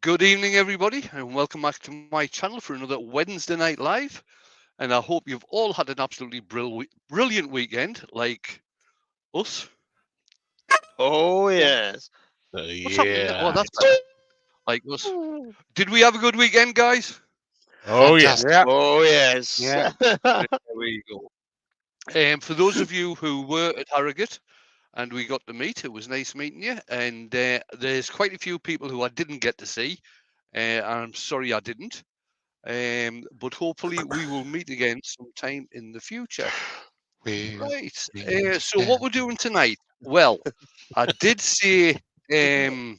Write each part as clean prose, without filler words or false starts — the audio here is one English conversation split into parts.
Good evening, everybody, and welcome back to my channel for another Wednesday Night Live. And I hope you've all had an absolutely brilliant weekend, like us. Oh, yes. What's happening now? Oh, Yeah. that's better. Like us. Did we have a good weekend, guys? Oh, yeah. Fantastic. Yeah, Oh, yes. yeah. There we go. For those of you who were at Harrogate and we got to meet, it was nice meeting you. And there's quite a few people who I didn't get to see. I'm sorry I didn't. But hopefully we will meet again sometime in the future. Right. So what we're doing tonight? Well, I did say when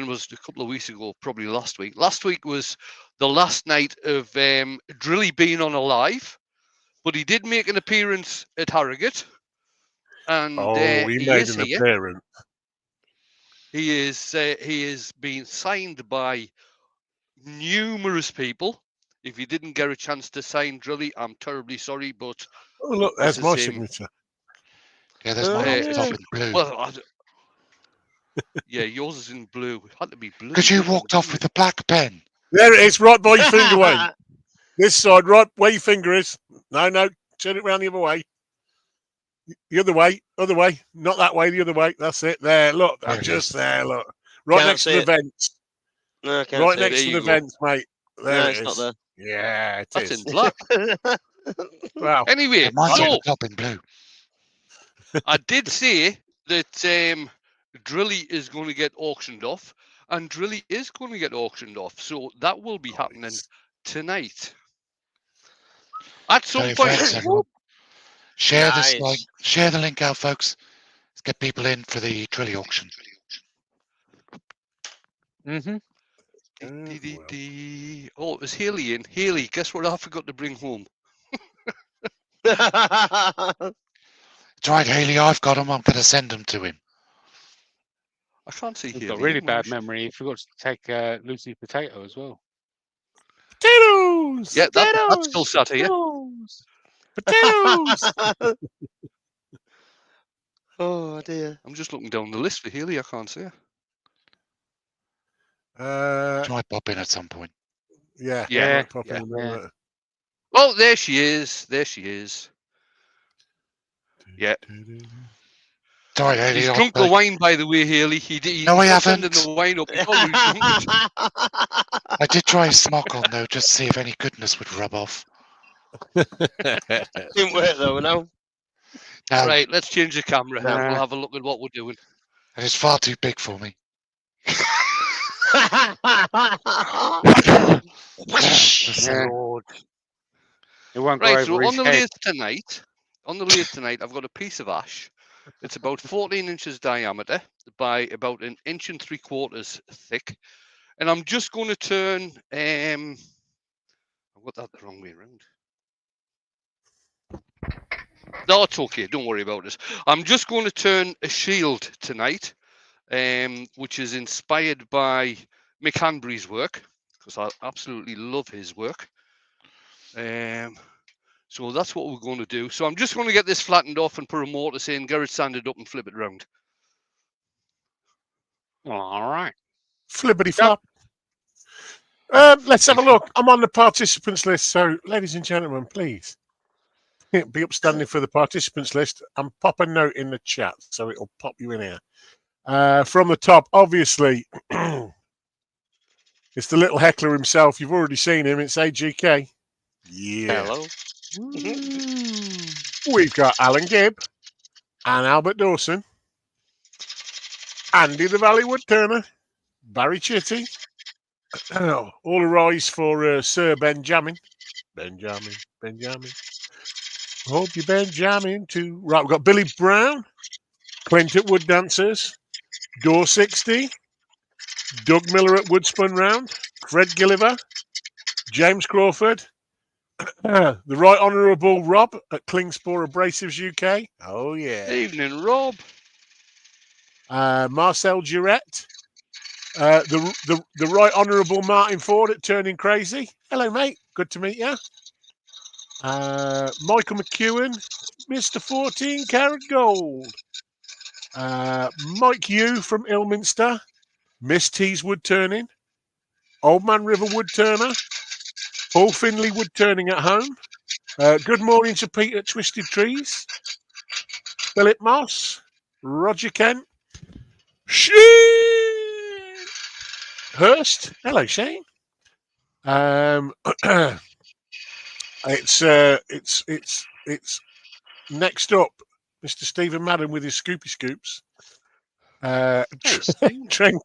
was it, a couple of weeks ago, probably last week. Last week was the last night of Drilly being on Alive, but he did make an appearance at Harrogate, and Oh, he he made is an here. appearance. He is being signed by numerous people. If you didn't get a chance to sign Drilly, I'm terribly sorry, but Oh, look, this there's my is him. signature. Yeah, there's mine on top in blue. Well, yeah, yours is in blue. It had to be blue. Because you walked off with the black pen. There it is, right by your finger way. This side, right where your finger is. No, turn it round the other way. The other way. Not that way, the other way. That's it. There, look. There it Just is. there, look. Right Can't next to see the it. vents. No, I can't Right see next There to you the go. vents, mate. There No, it it's is. not there. Yeah, it That's is. in black. Wow. Anyway, And mine's on so the top in blue. I did say that Drilly is going to get auctioned off, and Drilly is going to get auctioned off. So that will be happening tonight. At Tell some your point. friends, everyone. Share this Nice. link. Share the link out, folks. Let's get people in for the Trilly auction. Mm-hmm. Oh, it was Haley in. Haley, guess what I forgot to bring home? It's right, Haley. I've got them. I'm going to send them to him. I can't see He's Haley. got really in. Where bad is she? memory. He forgot to take Lucy Potato as well. Potatoes! Yeah, that's still sat here. Potatoes! Oh, dear. I'm just looking down the list for Haley. I can't see her. She might pop in at some point. Yeah. Yeah, might pop in a minute. Oh, there she is. There she is. Yeah. Sorry, Haley. He's drunk the wine, by the way, Haley. He's No, I not sending haven't. the wine up. He's already drunk it. I did try a smock on, though, just to see if any goodness would rub off. Didn't work, though, no? No, Right, let's change the camera. Nah. We'll have a look at what we're doing. it is far too big for me. Yeah. Lord. It won't go Right, over so his on the head. lathe tonight, I've got a piece of ash. It's about 14 inches diameter by about 1 3/4 inches thick. And I'm just going to turn, I've got that the wrong way around. No, it's okay. Don't worry about it. I'm just going to turn a shield tonight, which is inspired by Mick Hanbury's work, because I absolutely love his work. So that's what we're going to do. So I'm just going to get this flattened off and put a mortise in, get it sanded up and flip it round. All right. Flippity flop. Let's have a look. I'm on the participants list. So, ladies and gentlemen, please be upstanding for the participants list and pop a note in the chat so it'll pop you in here. From the top, obviously, it's the little heckler himself. You've already seen him. It's AGK. Yeah. Hello. We've got Alan Gibb and Albert Dawson, Andy the Valley Woodturner, Barry Chitty. All arise for Sir Benjamin. Benjamin. Hope you're Benjamin too. Right, we've got Billy Brown, Clint at Wood Dancers, Door 60, Doug Miller at Woodspun Round, Fred Gilliver, James Crawford, the Right Honourable Rob at Klingspor Abrasives UK. Oh, yeah. Evening, Rob. Marcel Durette, the Right Honourable Martin Ford at Turning Crazy. Hello, mate. Good to meet you. Michael McEwen, Mr. 14 Karat Gold. Mike Yu from Ilminster, Miss T's Woodturning, Old Man River Woodturner, Paul Finley Woodturning at home. Good morning to Peter Twisted Trees, Philip Moss, Roger Kent, Shane Hurst. Hello, Shane. It's next up, Mr. Stephen Madden with his Scoopy Scoops. Hey, Steve. Trent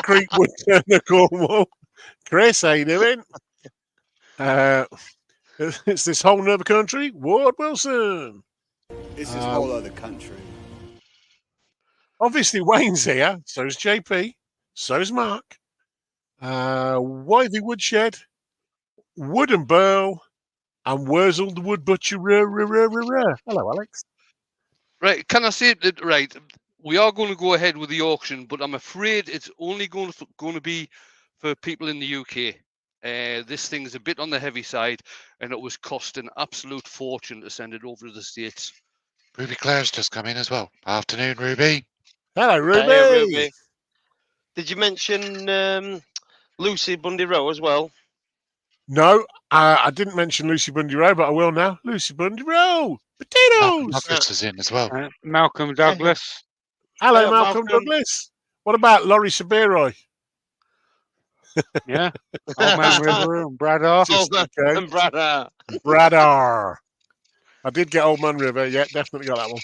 Creek Woodturner Cornwall. Chris, how you doing? It's this whole other country. Ward Wilson. It's this whole other country. Obviously, Wayne's here. So's JP. So's Mark. Withy Woodshed. Wood and Burl. And Wurzel the Wood Butcher. Hello, Alex. Right, can I say that? Right, we are going to go ahead with the auction, but I'm afraid it's only going to be for people in the UK. This thing is a bit on the heavy side, and it was cost an absolute fortune to send it over to the States. Ruby Claire's just come in as well. Afternoon, Ruby. Hello, Ruby. Hey, Ruby. Did you mention Lucy Bundy Rowe as well? No, I didn't mention Lucy Bundy Rowe, but I will now. Lucy Bundy Rowe. Malcolm Potatoes. Douglas is in as well. Malcolm Douglas. Hello, Yeah, Malcolm Douglas. What about Laurie Sabiroy? Yeah. Old Man River and Bradar. Okay. And Brad. Bradar. I did get Old Man River. Yeah, definitely got that one.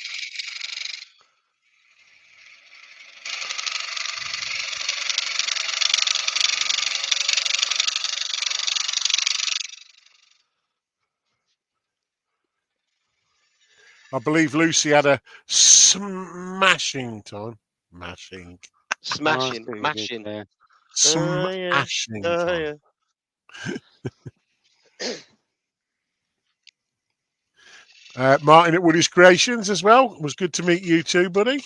I believe Lucy had a smashing time. Mashing. Smashing. Oh, Mashing. yeah. Smashing time. Martin at Woody's Creations as well. It was good to meet you too, buddy.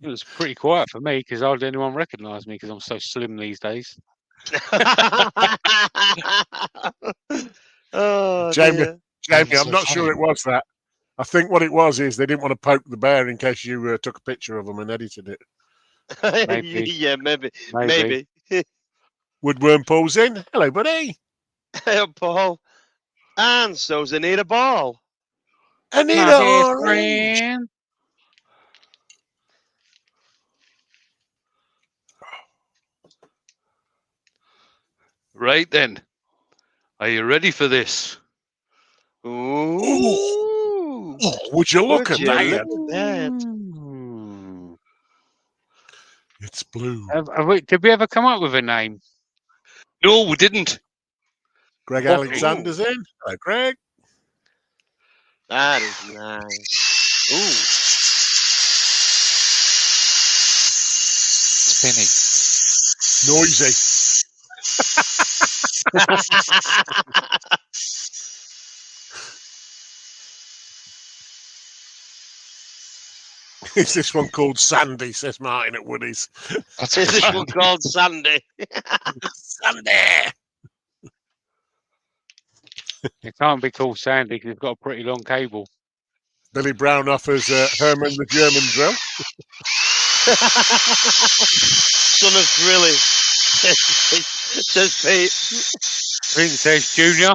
It was pretty quiet for me because hardly anyone recognised me because I'm so slim these days. Oh, Jamie, dear. Jamie, so I'm not sure funny. it was that. I think what it was is they didn't want to poke the bear in case you took a picture of them and edited it. Maybe. Yeah, maybe. Woodworm Paul's in. Hello, buddy. Hey, Paul. And so's Anita Ball. Anita My best Orange. friend. Right then, are you ready for this? Ooh. Oh, would you look Would at you that? look at that? Ooh. It's blue. Did we ever come up with a name? No, we didn't. Greg Okay. Alexander's in. Hello, Greg. That is nice. Ooh. Spinny. Noisy. Is this one called Sandy, says Martin at Woody's. That's Is this fun. one called Sandy? Sandy! It can't be called Sandy because it's got a pretty long cable. Billy Brown offers Herman the German drill. Son of Drilly. Says Pete. Princess Junior.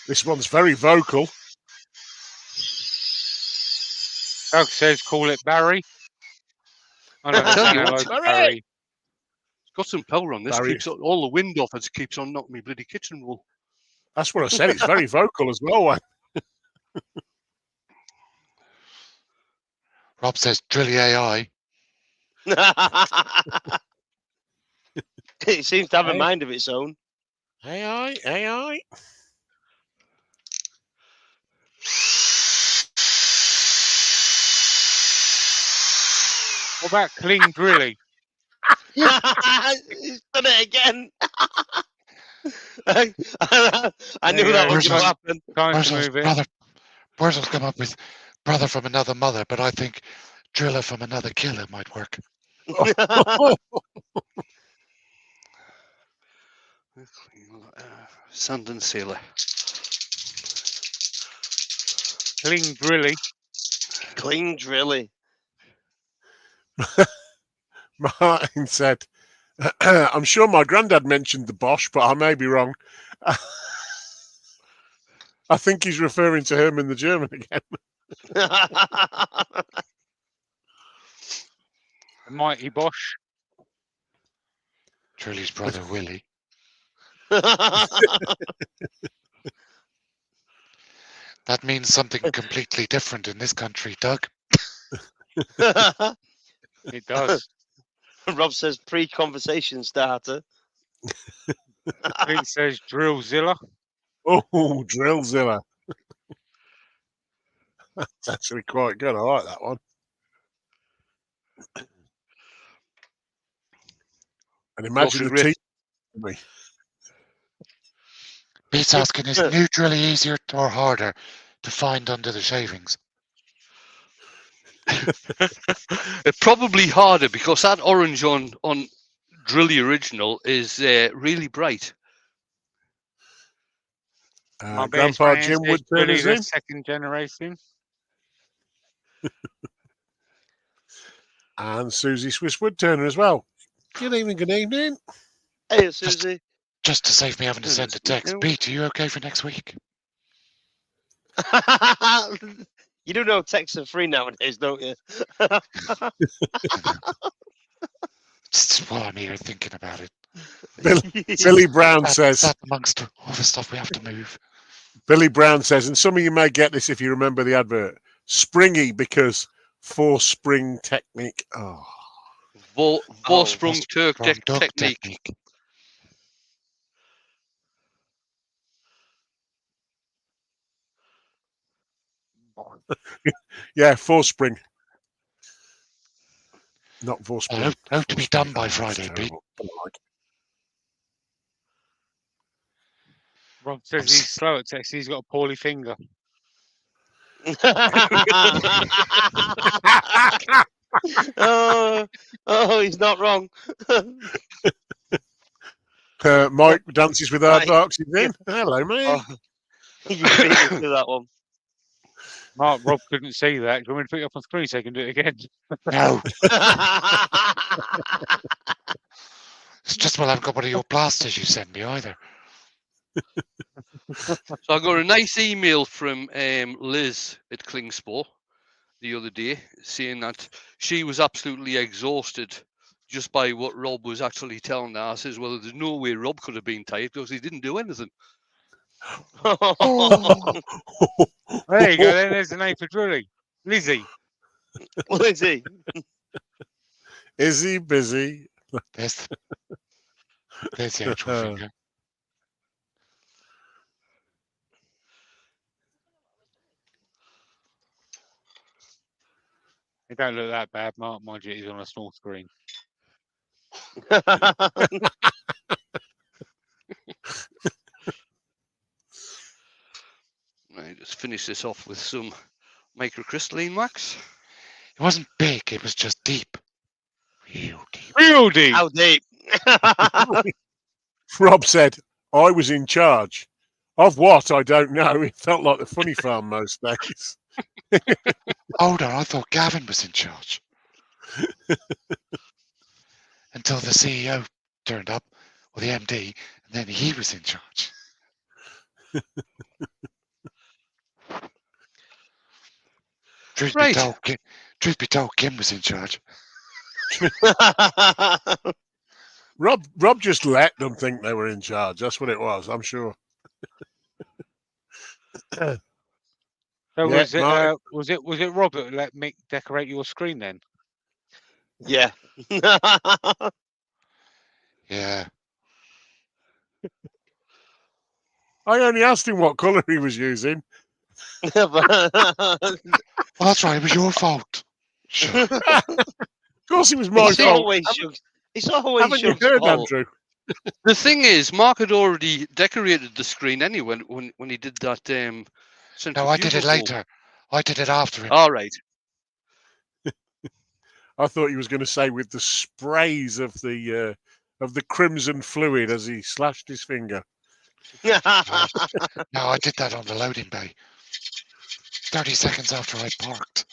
This one's very vocal. Doug says call it Barry. I know I tell you hello what, to Barry. Barry. It's got some power on this. Barry. Keeps all the wind off. It keeps on knocking me bloody kitchen roll. That's what I said. It's very vocal as well. Rob says Drilly AI. It seems to have a Hey. mind of its own. AI. What about Cling Drilly? He's done it again. I knew Yeah, that was where's going to my- happen. Time to Wurzel's move it. brother. Wurzel's come up with brother from another mother, but I think Driller from another killer might work. Sand and Sailor. Cling Drilly. Clean drilly. Martin said, I'm sure my granddad mentioned the Bosch, but I may be wrong. I think he's referring to Herman the German again. The Mighty Bosch. Trilly's brother Willie. That means something completely different in this country, Doug. It does. Rob says pre-conversation starter. Clint says Drillzilla. Oh, Drillzilla. That's actually quite good. I like that one. And imagine the great. team. Me. Pete's asking, is new Drilly easier or harder to find under the shavings? Probably harder because that orange on Drilly Original is really bright. My best Grandpa friend Jim says Woodturn Drilly is the in. second generation. And Susie Swiss Woodturner as well. Good evening, good evening. Hey, Susie. Just to save me having to send a text. No. Pete, are you okay for next week? You do know texts are free nowadays, don't you? Just while I'm here thinking about it. Billy Brown That's says, that amongst all the stuff we have to move. Billy Brown says, and some of you may get this if you remember the advert, springy because for spring technique. Oh, Vorsprung Turk From Doug technique. yeah, for spring. Not for I spring. hope to be done by That's Friday, Pete. terrible. Rob says he's slow at text. He's got a poorly finger. oh, he's not wrong. Mike dances with Right. Aardvarks is in. Hello, mate. Oh, you beat me to that one. Mark, Rob couldn't see that. Do you want me to put it up on screen so I can do it again? No, it's just well, I haven't got one of your blasters you sent me either. So I got a nice email from Liz at Klingspor the other day saying that she was absolutely exhausted just by what Rob was actually telling her. I says, well, there's no way Rob could have been tired because he didn't do anything. There you go. Then there's the name for Drilly. Lizzie. Lizzie. Is he busy? There's the actual finger. It don't look that bad, Mark. Mind you, it is on a small screen. Right, just finish this off with some microcrystalline wax. It wasn't big, it was just deep. Real deep. Real deep. How deep? Rob said, I was in charge. Of what? I don't know. It felt like the funny farm most days. Hold on, I thought Gavin was in charge. Until the CEO turned up, or the MD, and then he was in charge. Truth Right. be told, Kim was in charge. Rob just let them think they were in charge. That's what it was, I'm sure. So Yeah, was it Rob that let Mick decorate your screen then? Yeah. Yeah. I only asked him what colour he was using. Well, that's right, it was your fault. Sure. Of course it was my It's fault. always Shug's. It's always Haven't you Shug's heard, fault. Andrew? The thing is, Mark had already decorated the screen anyway when he did that. No, I did it later. I did it after him. All right. I thought he was going to say with the sprays of the crimson fluid as he slashed his finger. No, I did that on the loading bay. 30 seconds after I parked.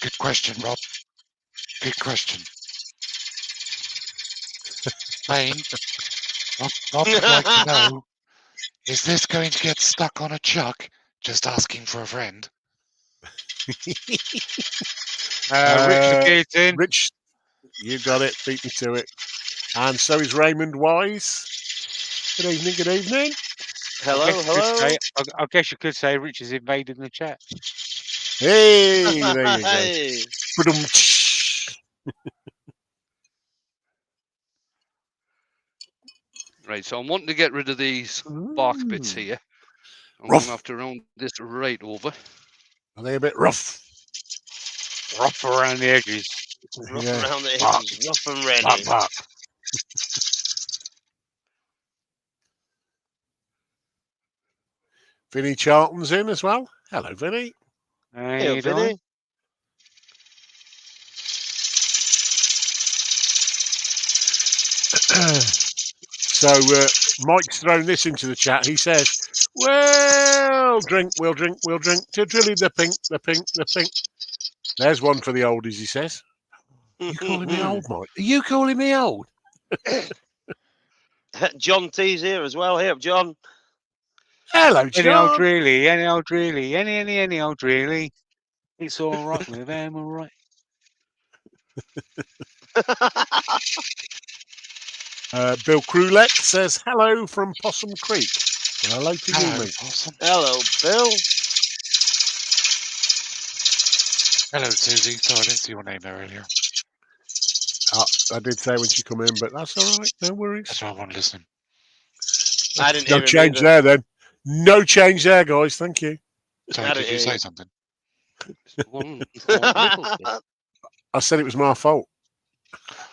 Good question, Rob. Good question. Wayne, Rob would like to know, is this going to get stuck on a chuck? Just asking for a friend. Rich appears in. Rich, you got it. Beat me to it. And so is Raymond Wise. Good evening. Good evening. Hello. I guess you could say Rich has invaded the chat. Hey, there you go. Hey. Ba-dum-tsh. Right, so I'm wanting to get rid of these bark bits here. I'm Rough. going to have to round this right over. Are they a bit rough? Rough around the edges. Rough Yeah. around the Bark. edges, rough and ready. Bark, bark. Vinnie Charlton's in as well. Hello, Vinnie. How Hey, you Vinny. doing? So Mike's thrown this into the chat. He says, we'll drink to Drilly the pink. There's one for the oldies, he says. You calling me old, Mike? Are you calling me old? John T's here as well. Hey up, John. Hello, Any old John. really, any old really, any old really. It's all right with them, all right. Bill Krulek says, hello from Possum Creek. Well, hello to you, Hello, mate. Possum. Hello, Bill. Hello, Susie. Sorry, I didn't see your name there earlier. I did say when she come in, but that's all right. No worries. That's why I wasn't listening. I didn't No hear him change either. there, then. No change there, guys. Thank you. Sorry, I did didn't you hear say you. something? One little bit. I said it was my fault.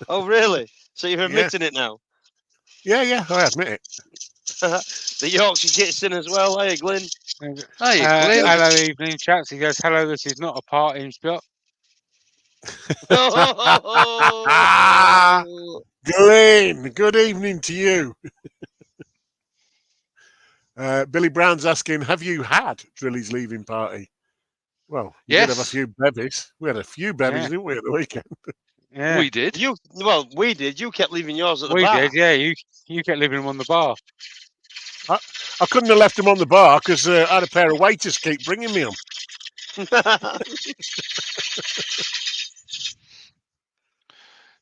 Oh, really? So you're admitting it now? Yeah, I admit it. The Yorkshire gets in as well. Hey, Glyn. Hey, Glenn. Hello, evening chaps. He goes, hello, this is not a party spot. Glenn, good evening to you. Billy Brown's asking, have you had Drilly's leaving party? Well, we did have a Yes. few bevies. We had a few bevies, Yeah. didn't we, at the weekend? Yeah, We did. We did. You kept leaving yours at the we bar. did. Yeah, you kept leaving him on the bar. I couldn't have left him on the bar because I had a pair of waiters keep bringing me them.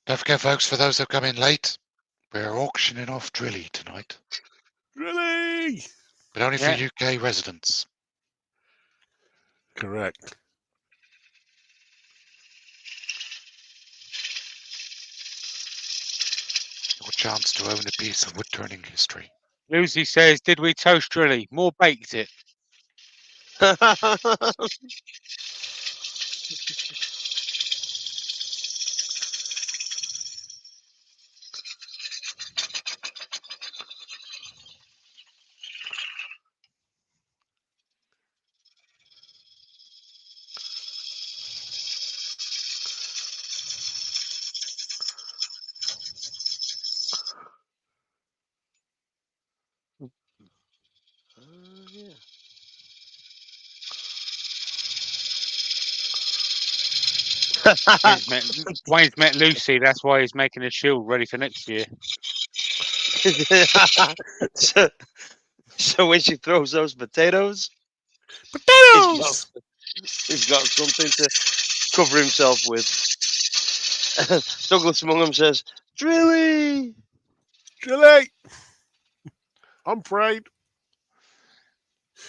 Don't forget, folks, for those who come in late, we're auctioning off Drilly tonight, Drilly! but only Yeah. for UK residents. Correct. Your chance to own a piece of woodturning history. Lucy says, did we toast Drilly? More baked it. Wayne's met Lucy. That's why he's making a shield ready for next year. so when she throws those potatoes, Potatoes! he's got something to cover himself with. Douglas Mungham says, Drilly! Drilly! I'm afraid.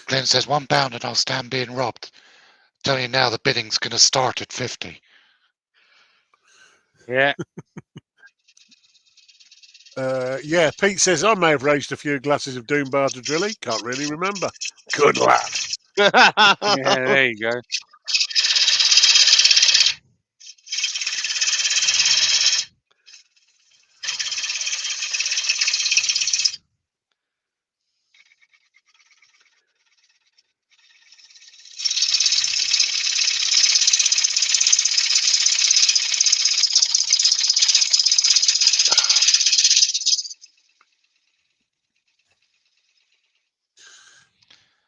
Glenn says £1 and I'll stand being robbed. Tell you now, the bidding's going to start at 50. Yeah. Yeah, Pete says, I may have raised a few glasses of Doom Bar to Drilly. Can't really remember. Good lad. Yeah, there you go.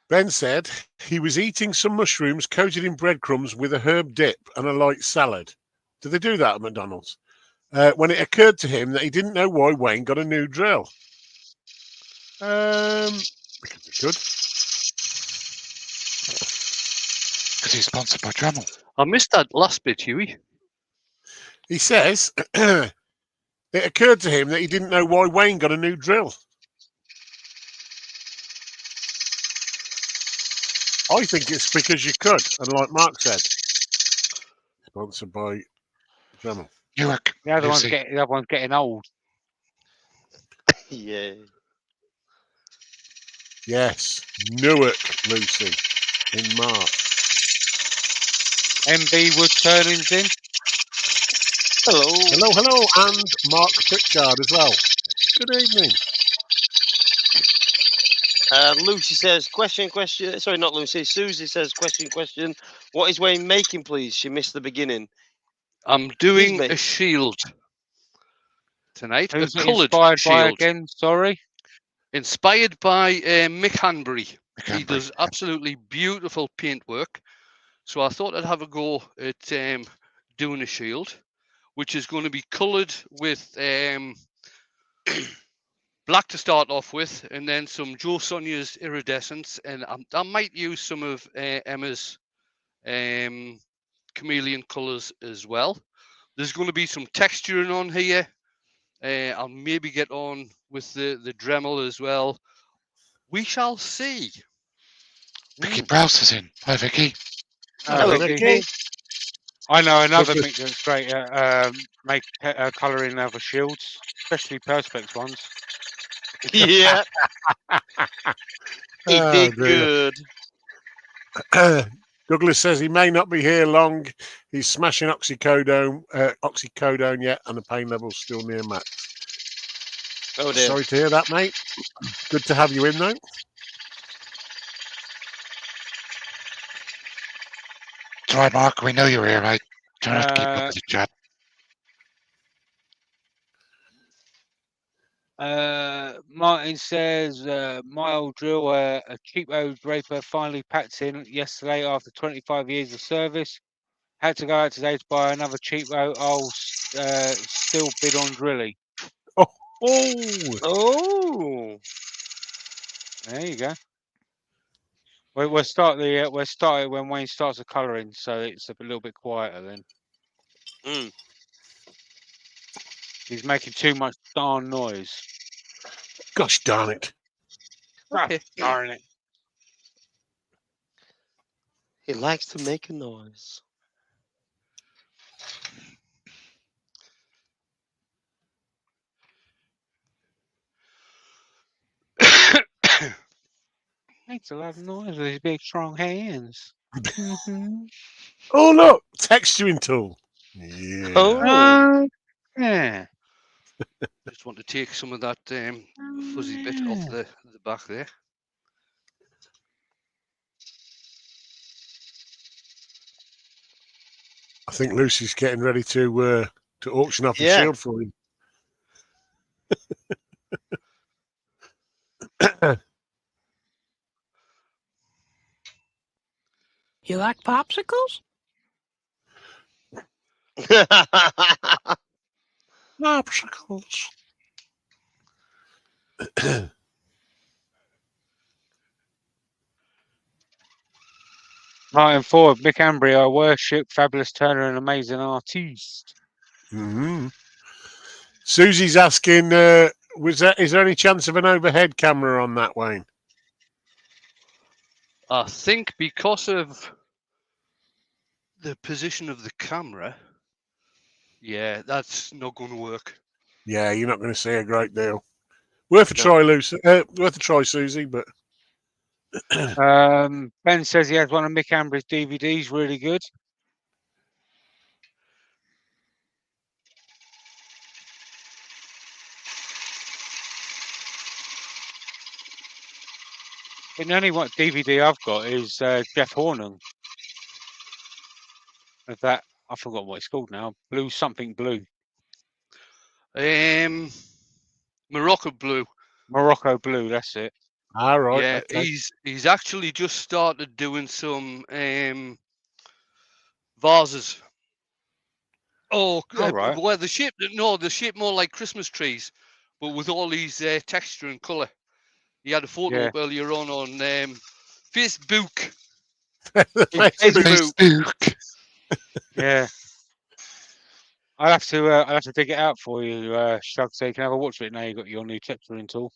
Ben said he was eating some mushrooms coated in breadcrumbs with a herb dip and a light salad. Do they do that at McDonald's? When it occurred to him that he didn't know why Wayne got a new drill. Because he could. Because he's sponsored by Dremel. I missed that last bit, Huey. He says it occurred to him that he didn't know why Wayne got a new drill. I think it's because you could, and like Mark said, sponsored by Dremel. Newark, The other Lucy. the other one's getting old. Yeah. Yes, Newark, Lucy, in March. MB Woodturning's in. Hello. Hello, and Mark Pritchard as well. Good evening. Lucy says, question. Sorry, not Lucy. Susie says, question. What is Wayne making, please? She missed the beginning. I'm doing mate. a shield tonight, Who's a it coloured inspired by shield. again? Sorry. Inspired by Mick Hanbury. He Hanbury, does absolutely beautiful paintwork. So I thought I'd have a go at doing a shield, which is going to be coloured with black to start off with, and then some Joe Sonia's iridescence, and I might use some of Emma's chameleon colours as well. There's going to be some texturing on here. I'll maybe get on with the Dremel as well. We shall see. Vicky Browse is in. Hi, Vicky. Hello, Vicky. Vicky. I know another Douglas- Mick that's great at colouring other shields, especially Perspex ones. Yeah. He Oh, did dear. good. Douglas says he may not be here long. He's smashing oxycodone yet, and the pain level's still near max. Oh dear. Sorry to hear that, mate. Good to have you in, though. It's all right, Mark. We know you're here, mate. Don't have to keep up with the chat. Martin says, my old drill, a cheap old draper finally packed in yesterday after 25 years of service. Had to go out today to buy another cheap old. I'll still bid on drilling. Oh, Oh. There you go. We'll start it when Wayne starts the colouring, so it's a little bit quieter then. Mm. He's making too much darn noise. gosh darn it. Okay. Darn it. He likes to make a noise. Makes a lot of noise with his big strong hands. Oh, look, texturing tool. Yeah. Oh. Yeah. Just want to take some of that fuzzy bit off the back there. I think Lucy's getting ready to auction off a Yeah. shield for him. You like popsicles? Popsicles. Martin Ford, Mick Hanbury, I worship, fabulous Turner, an amazing artiste. Mm-hmm. Susie's asking, is there any chance of an overhead camera on that, Wayne? I think because of the position of the camera, yeah, that's not going to work. Yeah, you're not going to see a great deal. Worth a try, Lucy. Worth a try, Susie. But Ben says he has one of Mick Hanbury's DVDs, really good. But the only one DVD I've got is Jeff Hornung. Of that, I forgot what it's called now. Blue something blue. Morocco blue. Morocco blue, that's it. All right. Yeah, Okay. he's actually just started doing some vases. Oh, All right. well, the shape more like Christmas trees, but with all these texture and colour. He had a photo Yeah. up earlier on Facebook. Facebook. Facebook. Yeah. I'll have to dig it out for you, Shug, so you can have a watch of it now you've got your new texturing tool.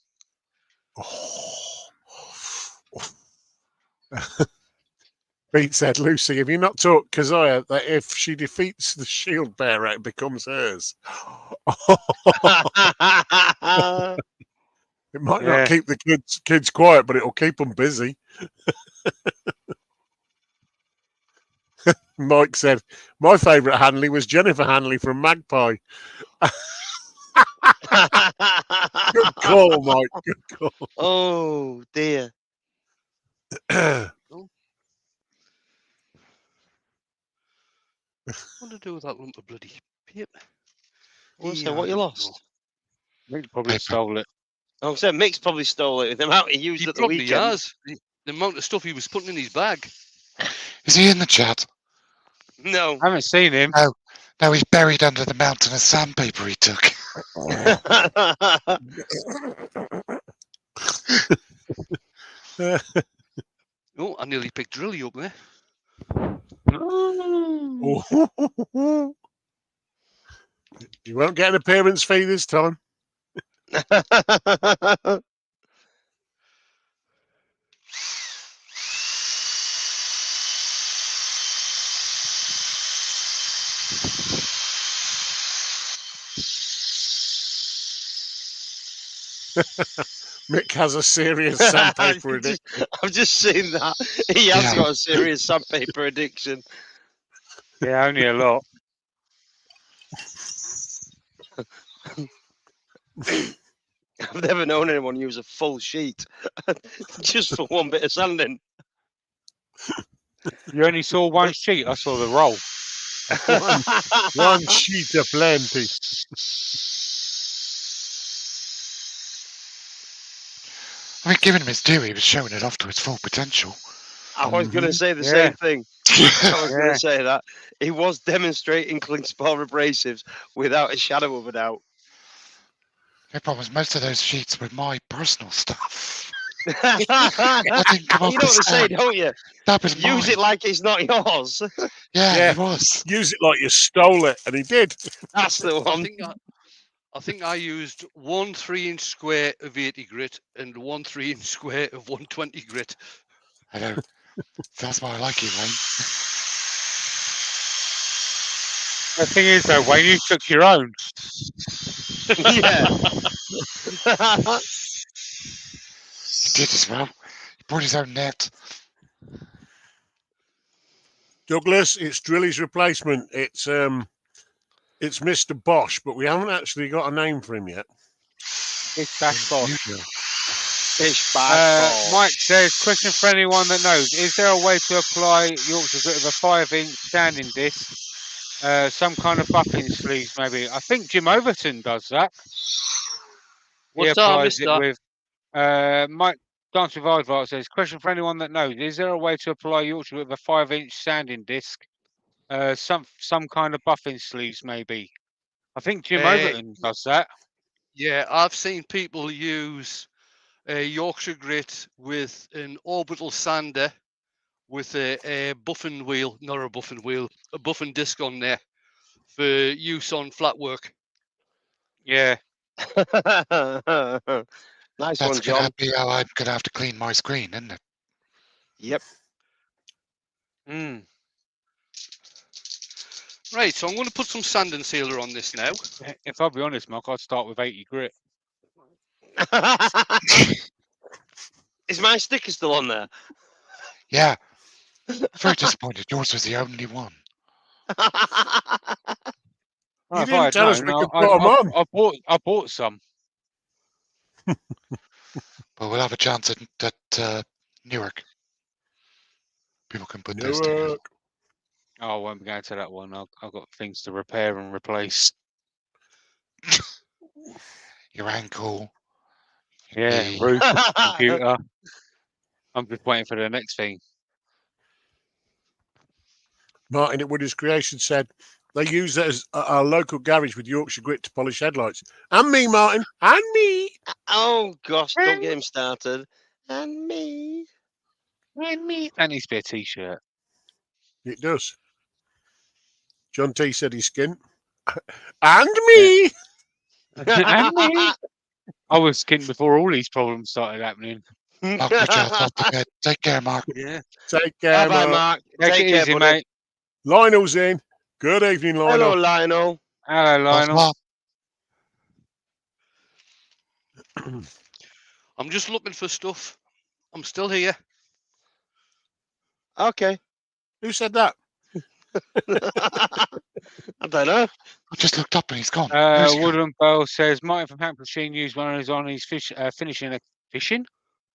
Pete said, Lucy, have you not taught Keziah that if she defeats the shield bearer, it becomes hers? It might Yeah. not keep the kids quiet, but it'll keep them busy. Mike said, my favourite Hanley was Jennifer Hanley from Magpie. Good call, Mike. Good call. Oh dear. What to do with that lump of bloody paper? What's Yeah, that? What I you don't lost? Mick probably Paper. stole it. Oh, I said Mick's probably stole it with the amount he used He at the probably weekend. has. The amount of stuff he was putting in his bag. Is he in the chat? No. I haven't seen him. No, he's buried under the mountain of sandpaper he took. Oh, I nearly picked Drilly up there. Oh. You won't get an appearance fee this time. Mick has a serious sandpaper addiction. I've just seen that. He has Yeah. got a serious sandpaper addiction. Yeah, only a lot. I've never known anyone use a full sheet just for one bit of sanding. You only saw one sheet. I saw the roll. One sheet of plenty. I mean, giving him his due, he was showing it off to its full potential. I was going to say the Yeah. same thing. I was going Yeah. to say that. He was demonstrating clean spar abrasives without a shadow of a doubt. The problem is most of those sheets were my personal stuff. You I didn't come know up what with to say, that. don't you? That was Use mine. it like it's not yours. Yeah, Yeah. it was. Use it like you stole it, and he did. That's the I one. think I used 1 3-inch square of 80 grit and 1 3-inch square of 120 grit. I know. That's why I like you, Wayne. The thing is, though, Wayne, you took your own. Yeah. He did as well. He brought his own net. Douglas, it's Drilly's replacement. It's Mr. Bosch, but we haven't actually got a name for him yet. It's Bash Boss. You do. Fish bag. Mike says, question for anyone that knows, is there a way to apply Yorkshire grit with a 5-inch standing disc? Some kind of buffing sleeves, maybe. I think Jim Overton does that. He What's that? I applies missed it that. with Mike Dance with Aardvark says, question for anyone that knows, is there a way to apply Yorkshire with a 5-inch sanding disc? Some kind of buffing sleeves, maybe. I think Jim Overton does that. Yeah, I've seen people use a Yorkshire grit with an orbital sander with a buffing wheel, not a buffing wheel, a buffing disc on there for use on flat work. Yeah. Nice That's one, John. gonna be how I'm gonna have to clean my screen, isn't it? Yep. Mm. Right, so I'm going to put some sanding sealer on this now. If I'll be honest, Mark, I'd start with 80 grit. Is my sticker still on there? Yeah. Very disappointed. Yours was the only one. Well, You if I didn't had tell us known, we could put 'em on. I bought some. But we'll have a chance at Newark. People can put those things on. Newark. Oh, I won't be going to that one. I've got things to repair and replace. Your ankle, Yeah, Hey. roof, computer. I'm just waiting for the next thing. Martin at Woody's Creation said they use it as our local garage with Yorkshire grit to polish headlights. And me, Martin. And me. Oh gosh, don't get him started. And me. And me. That needs to be a t-shirt. It does. John T said he's skint. And me. And me. I was skint before all these problems started happening. Mark Richards off the bed. Take care, Mark. Yeah. Take care, Bye bye, Mark. Mark. Take Take it care, easy, buddy. mate. Lionel's in. Good evening, Hello, Lionel. Lionel. Hello, Lionel. Bonsoir. I'm just looking for stuff. I'm still here. Okay. Who said that? I don't know. I just looked up and he's gone. Where's he gone? Woodland Bell says Martin from Hampshire used one of his on his finishing Fishing?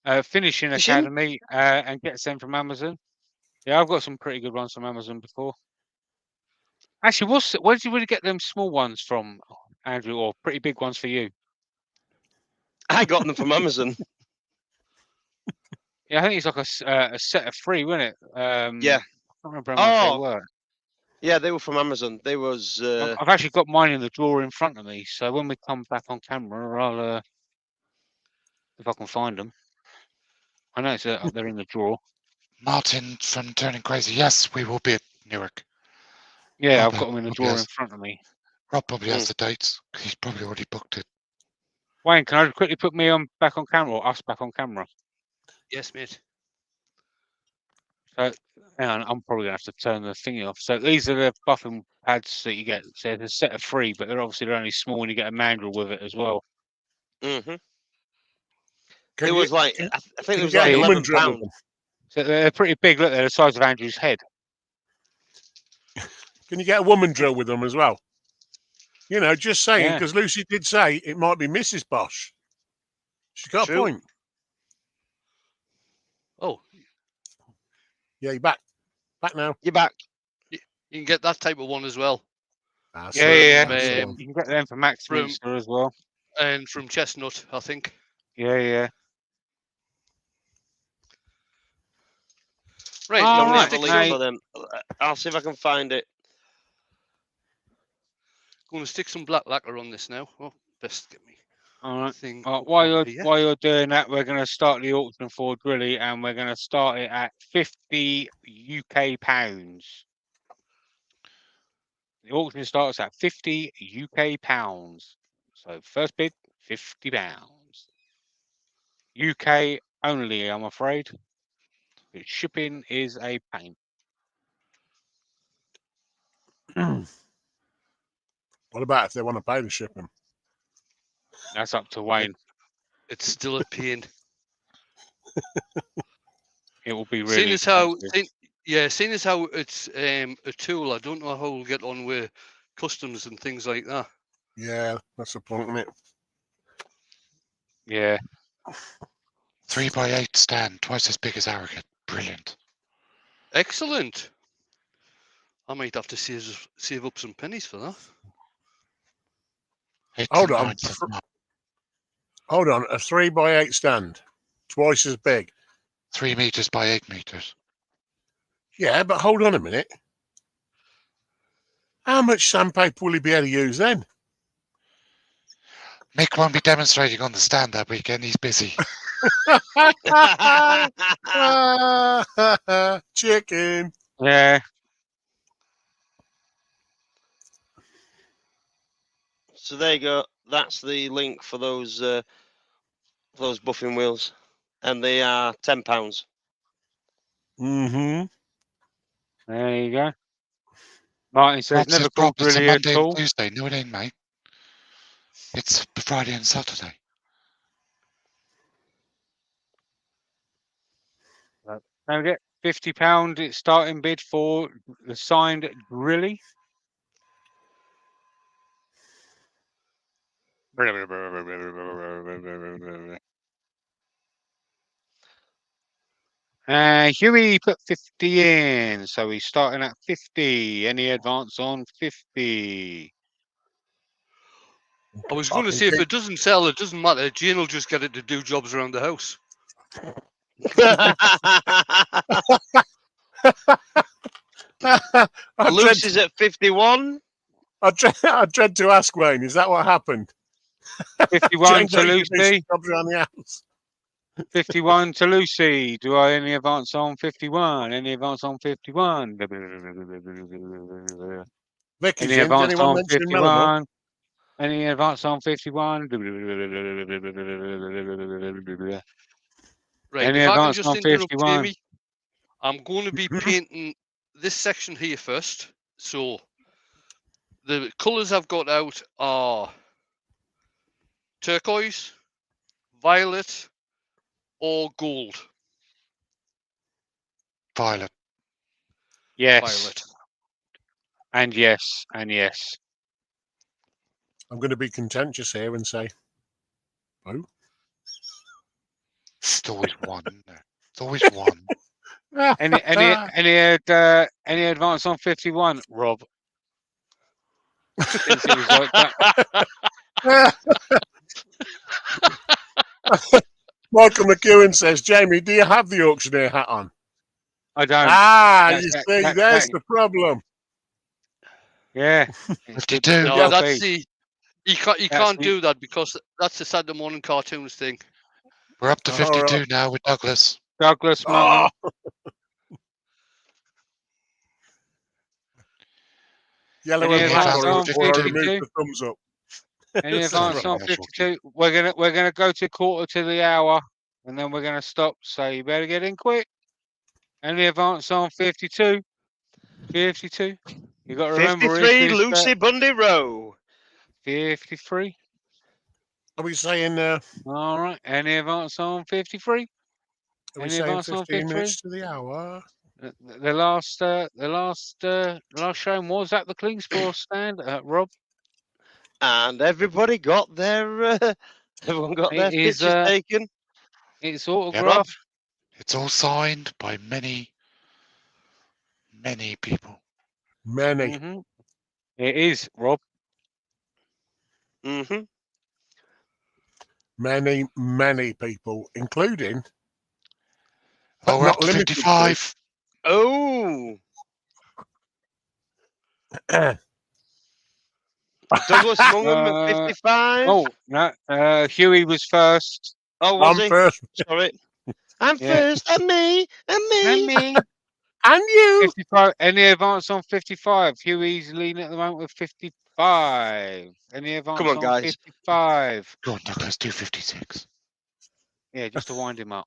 academy and gets them from Amazon. Yeah, I've got some pretty good ones from Amazon before. Actually, where did you really get them small ones from, Andrew, or pretty big ones for you? I got them from Amazon. Yeah, I think it's like a set of 3, wasn't it? Yeah. I can't remember how much they Oh. were. Yeah, they were from Amazon. They was. I've actually got mine in the drawer in front of me, so when we come back on camera, I'll if I can find them. I know it's they're in the drawer. Martin from Turning Crazy. Yes, we will be at Newark. Yeah, Rob, I've got them in the Rob drawer has- in front of me. Rob probably has the dates. He's probably already booked it. Wayne, can I quickly put me back on camera, or us back on camera? Yes, mate. So, hang on, I'm probably gonna have to turn the thingy off. So these are the buffing pads that you get. So there's a set of 3, but they're only small, and you get a mandrel with it as well. Mm-hmm. Can It you, was like can, I think can it you was get like a woman £11. drill with them? So they're pretty big. Look, they're the size of Andrew's head. Can you get a woman drill with them as well? You know, just saying, Yeah. because Lucy did say it might be Mrs. Bosch. She's got True. a point. Oh, Yeah, you're back. Back now. You're back. you can get that type of one as well. That's Yeah, it, yeah. that's the yeah. one. You can get them from Max From- Minster as well. And from Chestnut, I think. Yeah, yeah. Right. Oh, I'm Let me gonna right, have a stick link mate. for them. I'll see if I can find it. going to stick some black lacquer on this now. Oh, best get me All right. thing. While here. you're doing that, we're going to start the auction for Drilly, and we're going to start it at 50 UK pounds. The auction starts at 50 UK pounds. So first bid, 50 pounds. UK only, I'm afraid. The shipping is a pain. What about if they want to pay the shipping? That's up to Wayne. It's still a pain. It will be really Seeing as how, expensive. seeing as how it's a tool, I don't know how we'll get on with customs and things like that. Yeah, that's the point, isn't it? Yeah. 3x8 stand, twice as big as Arrogate. Brilliant. Excellent. I might have to save up some pennies for that. 8th Hold and on. 9th of March. Hold on. A 3x8 stand, twice as big. 3 meters by 8 meters. Yeah, but hold on a minute. How much sandpaper will he be able to use then? Mick won't be demonstrating on the stand that weekend. He's busy. Chicken. Yeah. So there you go. That's the link for those buffing wheels, and they are £10. Mm-hmm. There you go. Martin says, Rob never says, called Rob, it's a Drilly Monday at and all. Tuesday. No, it ain't, mate. It's Friday and Saturday. Now we get £50 it's starting bid for the signed Drilly. Huey put 50 in, so he's starting at 50. Any advance on 50? I was going to say, if it doesn't sell, it doesn't matter. Jane will just get it to do jobs around the house. Lucy's at 51. I dread to ask Wayne, is that what happened? 51 to Jane got Lucy. jobs around the house. 51 to Lucy. Do I any advance on 51? Any advance on 51? Vicky's Any in. advance Anyone on mention Melbourne? 51? Any advance on 51? Right, Any if I can advance just on interrupt 51? Jamie, I'm going to be painting this section here first. So the colours I've got out are turquoise, violet, or gold. Violet. Yes. Violet. And yes. And yes. I'm going to be contentious here and say, oh. It's always one, isn't there? It's always one. Any advance on 51, Rob? Since it was like that. Michael McEwen says, Jamie, do you have the auctioneer hat on? I don't. You see, there's the problem. Yeah. 52. No, Yeah, that's the you can't the- do that because that's the Saturday morning cartoons thing. We're up to All 52 right. now with Douglas. Douglas Martin. Yellow Any and black, advance or on I 52? remove the thumbs up. Any That's advance right. on 52? We're gonna go to quarter to the hour, and then we're gonna stop. So you better get in quick. Any advance on 52? 52. You got to remember 53, Lucy Bundy Rowe. 53. Are we saying? All right. Any advance on 53? Are we Any saying advance on 15 53? minutes to the hour? The last showing was at the Klingspor stand, Rob. And everybody got their everyone got their It is, pictures taken. It's Yeah, autographed. it's all signed by many, many people. Many, Mhm. It is, Rob. Mm-hmm. many people, including, but Oh, we're not up to limited 55. Oh, to. Douglas Mungham at 55. Oh no, Huey was first. Oh, was I'm he? first, Sorry. I'm Yeah. first. And me. And me. And me. and you. 55. Any advance on 55? Huey's leading at the moment with 55. Any advance on, on guys. 55? Go on, Douglas, do 56. Yeah, just to wind him up.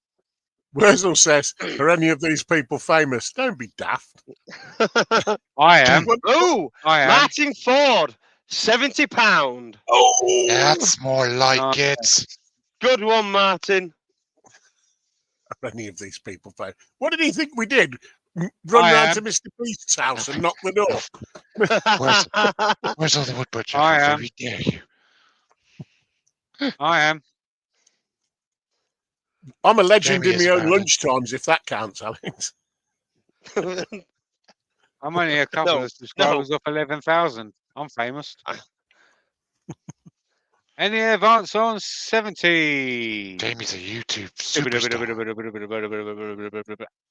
Wurzel says, "Are any of these people famous?" Don't be daft. I am. Oh, I am. Martin Ford, £70. Oh, That's more like Oh, it. Good one, Martin. Are any of these people famous? What did he think we did? Run I round am. to Mr. Beast's house and knock the door? Where's all the wood butcher? I How am. very dare you? I am. I'm a legend Jamie in is my own apparently. lunch times, if that counts, Alex. I'm only a couple No, of subscribers off 11,000. I'm famous. Any advance on 70? Jamie's a YouTube superstar.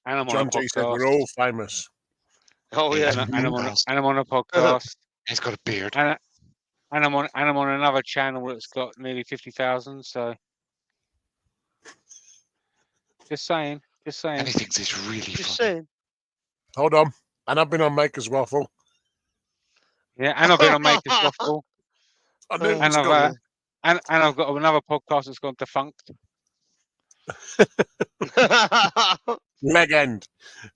And I'm on a John G said we're podcast. all famous. Oh, Yeah. yeah. And I'm on a podcast. He's got a beard. And I'm on another channel that's got nearly 50,000. So just saying. And he thinks it's really Just funny. saying. Hold on. And I've been on Maker's Waffle. Yeah, and I've been on Maker's Waffle. I knew it And was I've coming. and I've got another podcast that's gone defunct. Legend.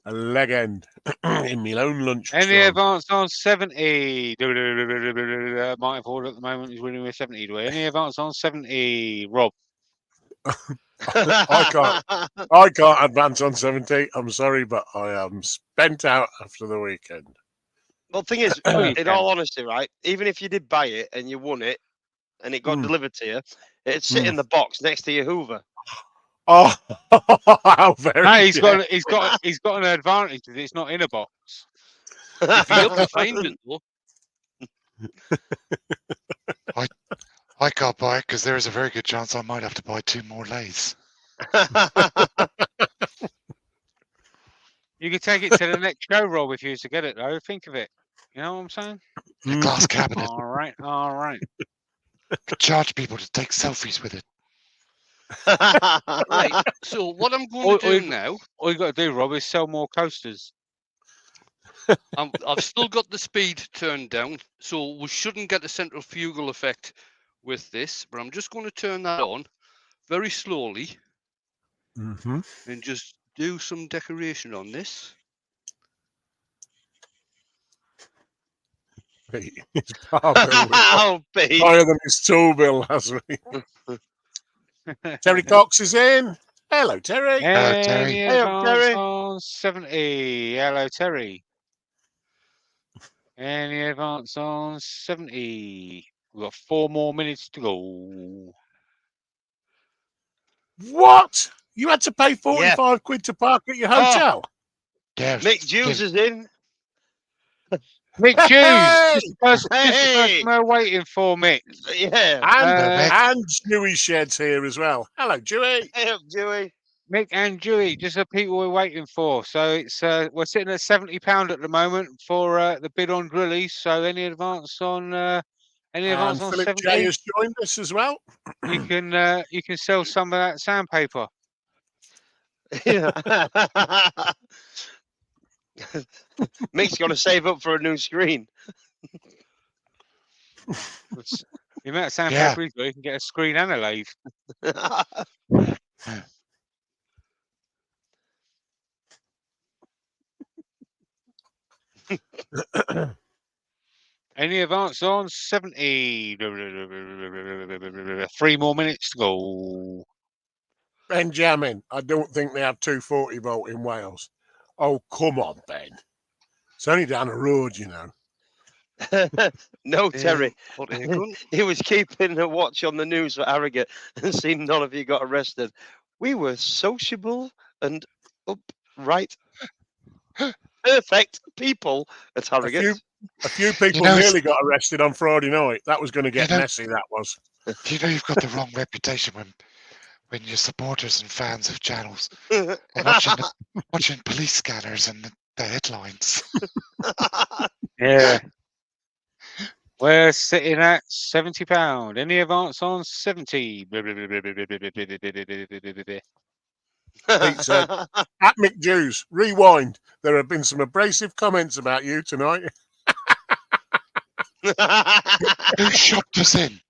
A legend. In my own lunch Any time. advance on 70? Martin Ford at the moment is winning with 70. Do we? Any advance on 70? Rob. I can't advance on 70. I'm sorry, but I am spent out after the weekend. Well, the thing is, you in can. all honesty, right, even if you did buy it and you won it and it got delivered to you, it'd sit in the box next to your Hoover. Oh, how very No, he's dare. got an advantage that it's not in a box. If you have to find it though. I'll buy it because there is a very good chance I might have to buy 2 more lathes. You could take it to the next show, Rob, if you was to get it, though. Think of it. You know what I'm saying? A glass cabinet. All right, all right. Charge people to take selfies with it. Right. So what I'm going All- to all do you- now, All you got to do, Rob, is sell more coasters. I've still got the speed turned down, so we shouldn't get a centrifugal effect with this. But I'm just going to turn that on very slowly Mm-hmm. and just do some decoration on this. His power bill was Oh, Pete. higher than his tool bill last week. Terry Cox is in. Hello, Terry. Hello, Terry. Any Hey up, advance Terry. on 70? Hello, Terry. Any advance on 70? We've got 4 more minutes to go. What? You had to pay 45 quid to park at your hotel? Yeah, Mick Hughes is in. Mick Hughes, Hey! just the Hey! person we're waiting for, Mick. Yeah. And, Uh, and Dewey Shed's here as well. Hello, Dewey. Hey up, Dewey. Mick and Dewey, just the people we're waiting for. So it's we're sitting at £70 at the moment for the bid on Drillies. So any advance on And Philip 70? J has joined us as well. You can sell some of that sandpaper. Yeah. Mick's got to save up for a new screen. It's- The amount of sandpaper he's got, you can get a screen and a lathe. Any advance on 70? 3 more minutes to go. Benjamin, I don't think they have 240 volt in Wales. Oh, come on, Ben. It's only down the road, you know. No, Terry. Hot air gun. He was keeping a watch on the news for Harrogate and seen none of you got arrested. We were sociable and upright. Perfect people at Harrogate. A few people know, nearly got arrested on Friday night. That was going to get You know- messy, that was. You know you've got the wrong reputation when your supporters and fans of channels are watching police scanners and the headlines. Yeah. We're sitting at £70. Any advance on 70? Pete said, at Mick Jews, rewind. There have been some abrasive comments about you tonight. Who shopped us in?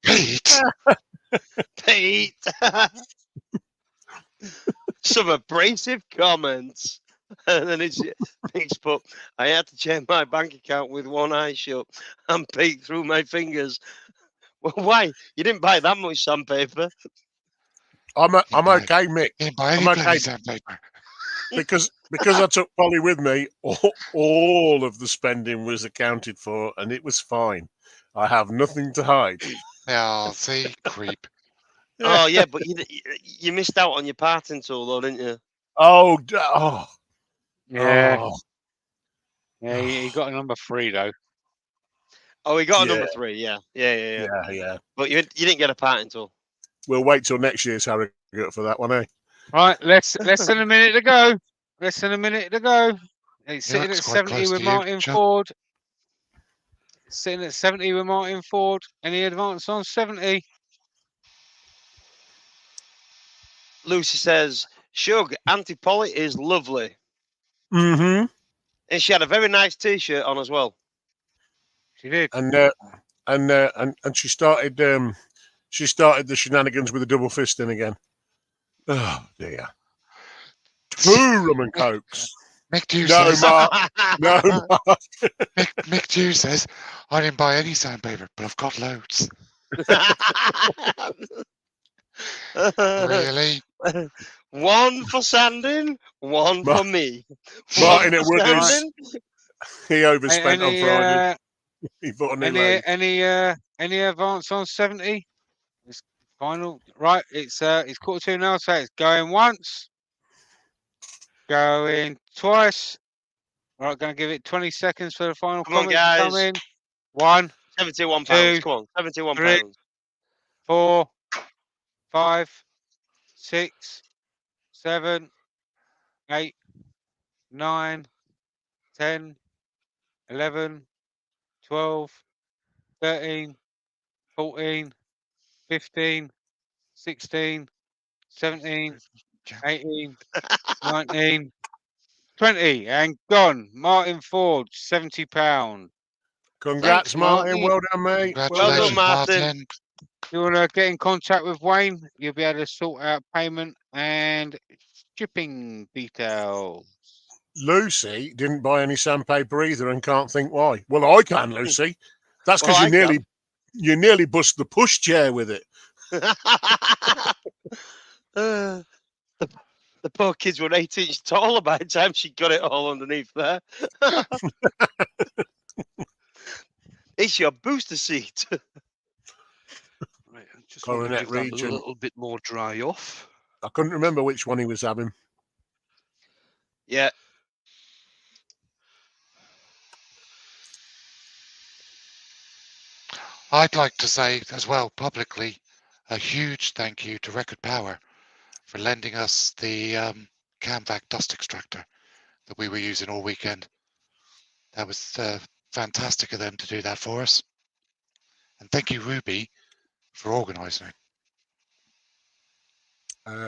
Pete. Pete. Some abrasive comments. And then it's put, I had to check my bank account with one eye shut and peek through my fingers. Well, why? You didn't buy that much sandpaper. I'm okay, Mick, Didn't buy any I'm okay. bloody sandpaper. because I took Polly with me. All of the spending was accounted for, and it was fine. I have nothing to hide. Oh, see, creep. Oh, yeah, but you missed out on your parting tool, though, didn't you? Oh, Yeah. oh. Yeah, he got a number 3, though. Oh, he got a Yeah. number 3, yeah. Yeah. But you didn't get a parting tool. We'll wait till next year's Harrogate for that one, eh? Right, less than a minute to go. Less than a minute to go. It's He sitting looks at quite 70 close with to you, Martin Chuck. Ford. Sitting at 70 with Martin Ford. Any advance on 70? Lucy says, Shug, Auntie Polly is lovely. Mm-hmm. And she had a very nice T-shirt on as well. She did. And she started the shenanigans with a double fisting again. Oh dear. 2 rum and cokes. Mick Dew No, says, Mark. No, Mark. Mick Dew says, I didn't buy any sandpaper, but I've got loads. Really? One for sanding, one for me. Martin One at for Wooders. sanding. He overspent on Friday. He bought a new lathe. Any advance on 70? It's final. Right, it's 1:45 now, so it's going once. Going twice. Right, going to give it 20 seconds for the final Come on, comment to come guys. in. 1, 71 2, pounds. Come on, 71 3. pounds. 4, 5, 6, 7, 8, 9, 10, 11, 12, 13, 14, 15, 16, 17, 18, 19, 20, and gone. Martin Ford, £70. Congrats, Thanks, Martin. Martin. Well done, mate. Well done, Congratulations, Martin. Martin. You want to get in contact with Wayne, you'll be able to sort out payment and shipping details. Lucy didn't buy any sandpaper either and can't think why. Well, I can, Lucy. That's because Well, you nearly bust the pushchair with it. the poor kids were 8 inches taller by the time she got it all underneath there. It's your booster seat. Right, I just want to Coronet give that a region. little bit more dry off. I couldn't remember which one he was having. Yeah. I'd like to say as well publicly a huge thank you to Record Power for lending us the Camvac dust extractor that we were using all weekend. That was fantastic of them to do that for us. And thank you, Ruby, for organising it.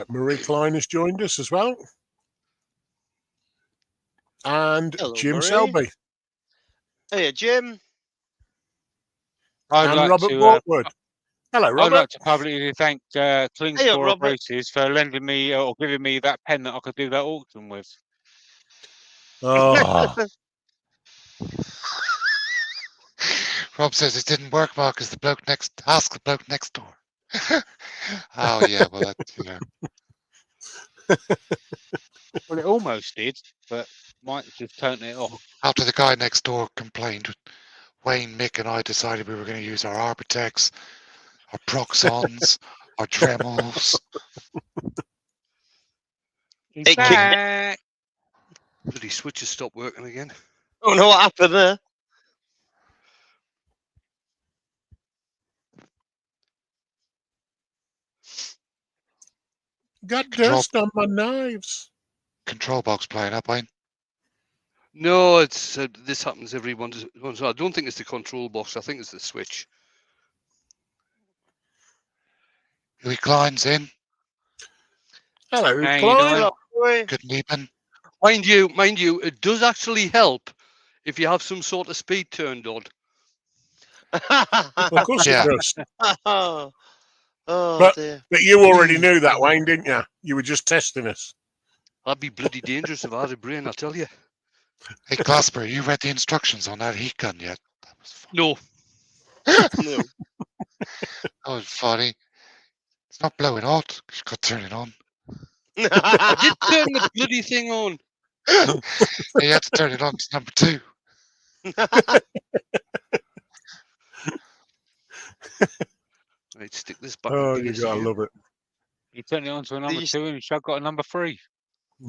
Marie Klein has joined us as well. And Hello, Jim Marie. Selby. Hey, Jim. I'd And like Robert to. Bortwood. Hello, I'd Robert. like to publicly thank Klingsborough Robert. Braces for lending me or giving me that pen that I could do that auction with. Oh, Rob says it didn't work, Mark, because ask the bloke next door. Oh yeah, well that's, you know. Well, it almost did, but Mike just turned it off. After the guy next door complained, Wayne, Mick, and I decided we were going to use our Arbortex, our Proxons, our Dremels. He's It kicked- back. Bloody switches stopped working again. Oh no, what happened there? got Control- dust on my knives. Control box playing up, Wayne. No, it's this happens every once. I don't think it's the control box. I think it's the switch. Louis Klein's in. Hello, How you Klein. doing? Hello, boy. Good evening. Mind you, it does actually help if you have some sort of speed turned on. Of course Yeah. it does. oh But- dear. But you already knew that, Wayne, didn't you? You were just testing us. That'd be bloody dangerous if I had a brain, I tell you. Hey, Glasper, you read the instructions on that heat gun yet? That was fun. No, No. That was funny. It's not blowing hot. You got to turn it on. I did turn the bloody thing on. You had to turn it on to number 2. Right, stick this back Oh, in you base gotta here. love it. He turned it on to a number you s- 2 and Shug got a number 3.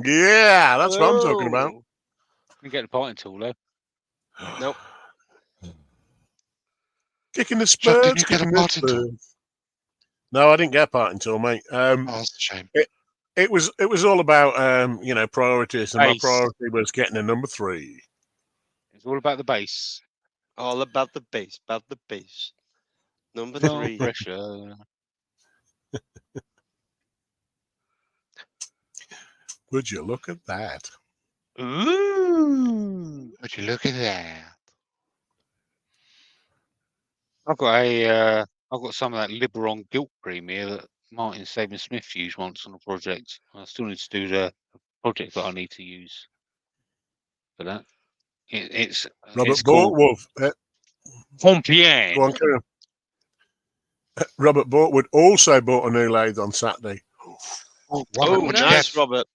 Yeah, that's what I'm talking about. Oh. Didn't get the parting tool though. Nope. Kicking the Chuck, didn't Spurs, you get a kicking the parting tool? Spurs. No, I didn't get a parting tool, mate. Oh, that's a shame. It was all about priorities, and my Base. priority was getting a number 3. It's all about the base. All about the base, Number No 3. pressure. Would you look at that? Ooh. Would you look at that? I've got some of that Liberon guilt cream here that Martin Saban Smith used once on a project. I still need to do the project that I need to use for that. It's Robert called Bortwood. Pompier. Go on, carry on. Robert Bortwood also bought a new lathe on Saturday. Robert, Oh, what'd you nice, get? Robert.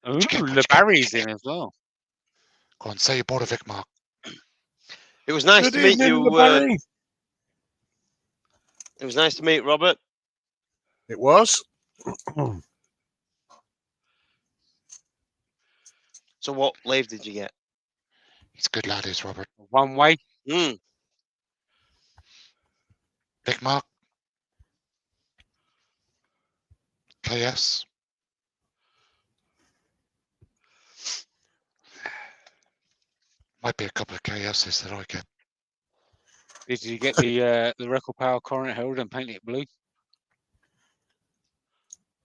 Ooh, you get? What'd you the get? Barry's in as well. Go on, say you bought a Vic Mark. It was nice Good to meet evening, you. Barry. It was nice to meet Robert. It was. So what lathe did you get? He's a good lad, is Robert. One way. Mm. Big Mark. KS. Might be a couple of KSs that I get. Did you get the Record Power Coronet Herald and paint it blue?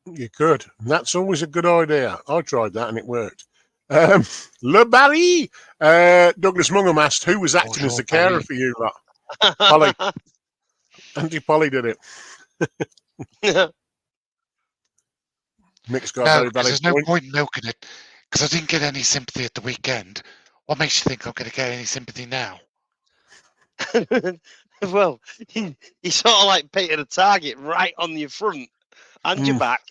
You could. That's always a good idea. I tried that and it worked. Le Barry, Douglas Mungham asked who was acting as the carer Barry. for you lot. Polly. Auntie Polly did it. Mick's got a No, very because valid there's no point. point in milking it. Because I didn't get any sympathy at the weekend. What makes you think I'm going to get any sympathy now? Well, you sort of like painted a target right on your front and your back.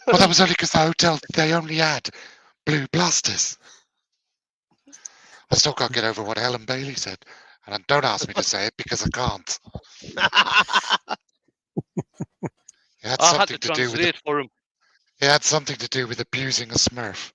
Well, that was only because the hotel, they only had blue blasters. I still can't get over what Helen Bailey said. And don't ask me to say it because I can't. It had I had something to to do with translate for him. it had something to do with abusing a Smurf.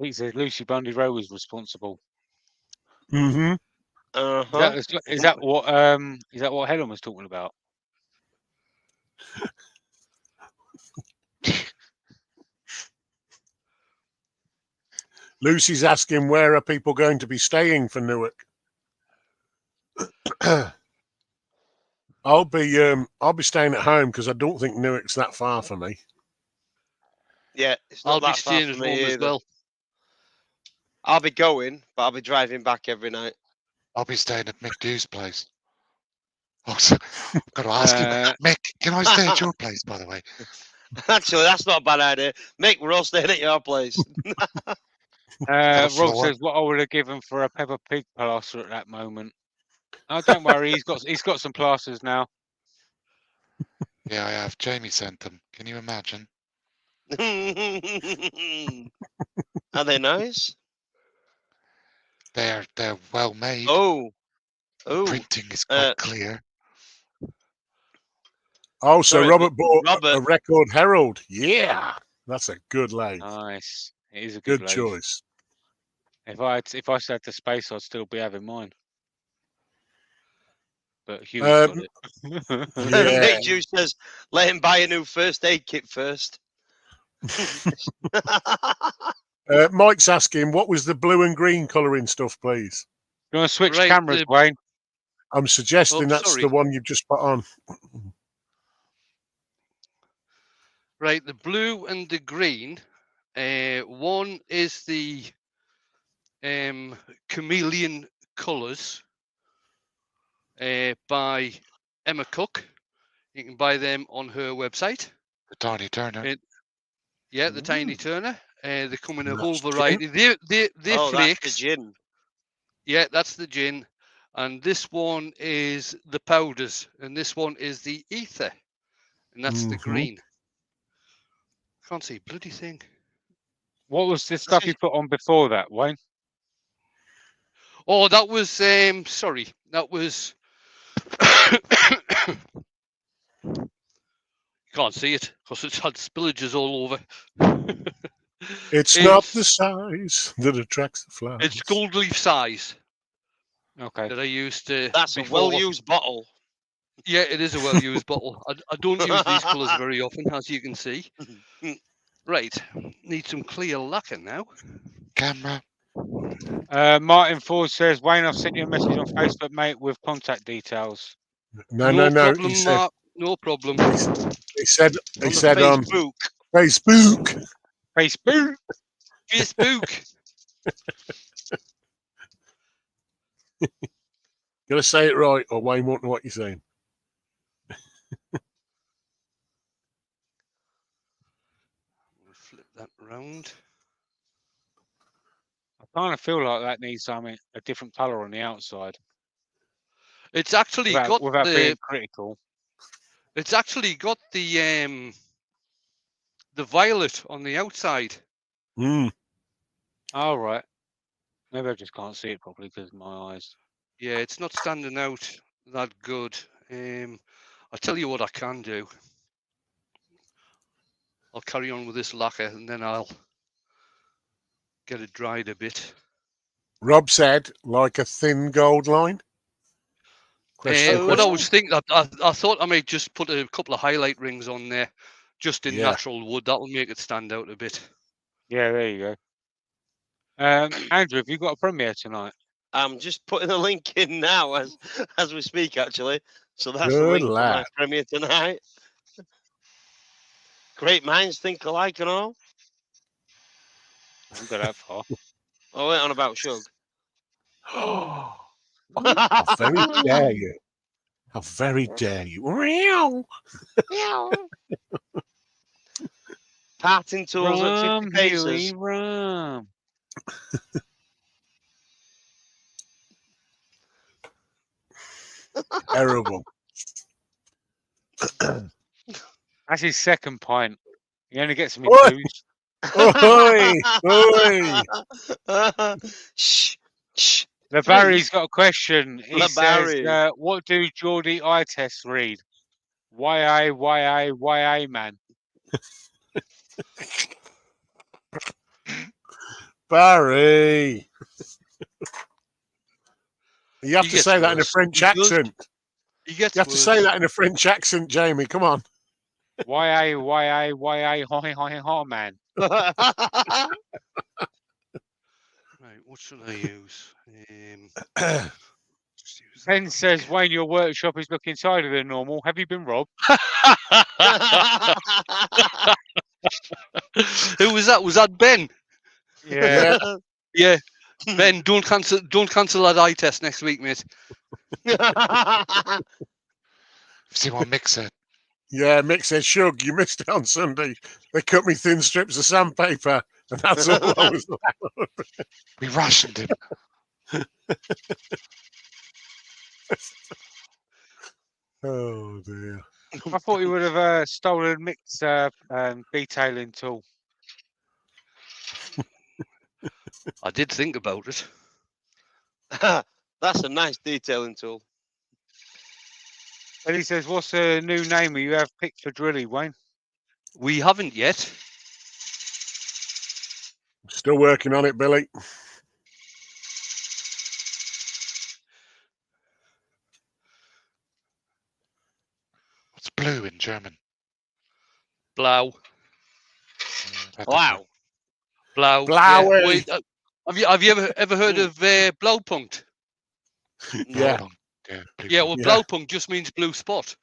He says Lucy Bundy Rowe was responsible. Mm-hmm. Uh-huh. Is that what Helen was talking about? Lucy's asking where are people going to be staying for Newark. I'll be staying at home because I don't think Newark's that far for me. Yeah, it's I'll not be that far staying from at me home as either. well. I'll be going, but I'll be driving back every night. I'll be staying at Mick Dew's place. Oh, so I've got to ask you, Mick, can I stay at your place, by the way? Actually, that's not a bad idea. Mick, we're all staying at your place. Rob floor. says what I would have given for a Peppa Pig plaster at that moment. Oh, don't worry, he's got some plasters now. Yeah, I have. Jamie sent them. Can you imagine? Are they nice? They're well made. Oh, Printing is quite clear. Oh, so Sorry, Robert bought Robert. a Record Herald. Yeah, that's a good lathe. Nice. It is a Good good lathe. choice. If I still had the space, I'd still be having mine. But Hugh's got it. Yeah. Mick Dew says, let him buy a new first aid kit first. Mike's asking, what was the blue and green colouring stuff, please? You want to switch Right, cameras, Wayne? I'm suggesting that's sorry. the one you've just put on. Right, the blue and the green. One is the Chameleon Colours by Emma Cook. You can buy them on her website. The Tiny Turner. Yeah, the Tiny Turner. They come in a whole That's variety. They're Oh, that's flakes. the gin. Yeah, that's the gin. And this one is the powders. And this one is the ether. And that's the green. Can't see a bloody thing. What was the stuff you put on before that, Wayne? Oh, that was sorry. That was can't see it because it's had spillages all over. It's not the size that attracts the flies. It's gold leaf size. Okay. That I used to. That's a before. well-used bottle. Yeah, it is a well-used bottle. I don't use these colours very often, as you can see. Right, need some clear lacquer now. Camera. Martin Ford says, Wayne, I've sent you a message on Facebook, mate, with contact details. No. Problem, He said, Mark. No problem. he said on Facebook. Facebook. Facebook. Facebook. Gotta say it right, or Wayne won't know what you're saying. Flip that round. I kind of feel like that needs something a different colour on the outside. It's actually got without the. being critical. It's actually got the violet on the outside. All right. Maybe I just can't see it properly because of my eyes. Yeah, it's not standing out that good. I'll tell you what I can do. I'll carry on with this lacquer and then I'll get it dried a bit. Rob said, like a thin gold line. Question, What I question. was thinking, I thought I might just put a couple of highlight rings on there, just in Yeah. natural wood. That will make it stand out a bit. Yeah, there you go. Andrew, have you got a premiere tonight? I'm just putting the link in now as we speak, actually. So that's the Good link for my lad. premiere tonight. Great minds think alike and all. I won't go that far. I went on about Shug. How very dare you? How very dare you? Meow. Parting tools at 50 Rum, paces. Huey, rum. Terrible. That's his second pint. He only gets me Oi! twos. Oi! Oi! Shh, shh. The Please. Barry's got a question. He The says, Barry. what do Geordie eye tests read? YA, man. Barry. You have He to gets say that in a worse. French He does. accent. He gets You have to worse. say that in a French accent, Jamie. Come on. YA, hi, man. Right, what should I use? Just use Ben that. says, Wayne, your workshop is looking tidier than normal. Have you been robbed? Who was that? Was that Ben? Yeah. Yeah, Ben. Don't cancel that eye test next week, mate. See what Mick said. Yeah, Mick said, Shug, you missed it on Sunday. They cut me thin strips of sandpaper, and that's all I was allowed. We rationed him. Oh, dear. I thought you would have stolen Mick's detailing tool. I did think about it. That's a nice detailing tool. And he says, what's the new name you have picked for Drilly, Wayne? We haven't yet. Still working on it, Billy. What's blue in German? Blau. That don't Wow. work. Blau. Blaue. Yeah. Wait, have you ever heard of Blaupunkt? Yeah. Blaupunkt. Yeah. Blue Yeah, punkt. well, Yeah. Blaupunkt just means blue spot.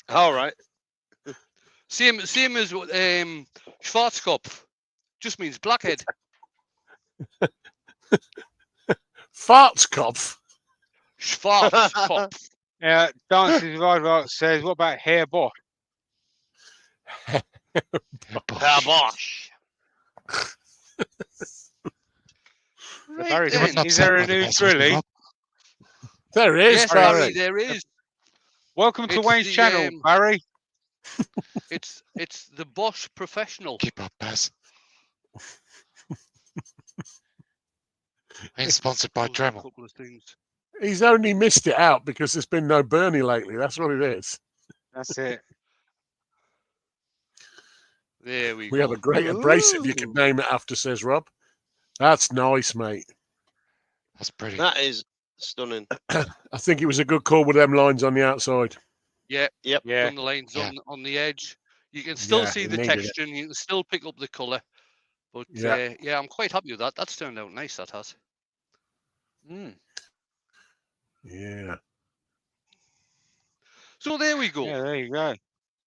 All right. Same as Schwarzkopf. Just means blackhead. Fartskopf. Schwarzkopf. Yeah, Dances with Ivar says, what about hair boss? Yeah, Ah, bosh. bosh. Right Barry, You then. wasn't is upset there a by the new message, Drilly? Rob? There is, Yes, Barry. Barry, there is. Welcome to It's Wayne's the, channel, Barry. It's the Bosch Professional. Keep up, Baz. Ain't sponsored by Those are a Dremel. couple of things. He's only missed it out because there's been no Bernie lately. That's what it is. That's it. There we We go. have a great abrasive you Ooh. could name it after, says Rob. That's nice, mate. That's pretty. That is stunning. I think it was a good call with them lines on the outside. Yeah, Yep. Yeah. done the lines Yeah. on the edge. You can still Yeah, see it the needed it. texture and you can still pick up the colour. But Yeah. yeah, I'm quite happy with that. That's turned out nice, that has. Mm. Yeah. So there we go. Yeah, there you go.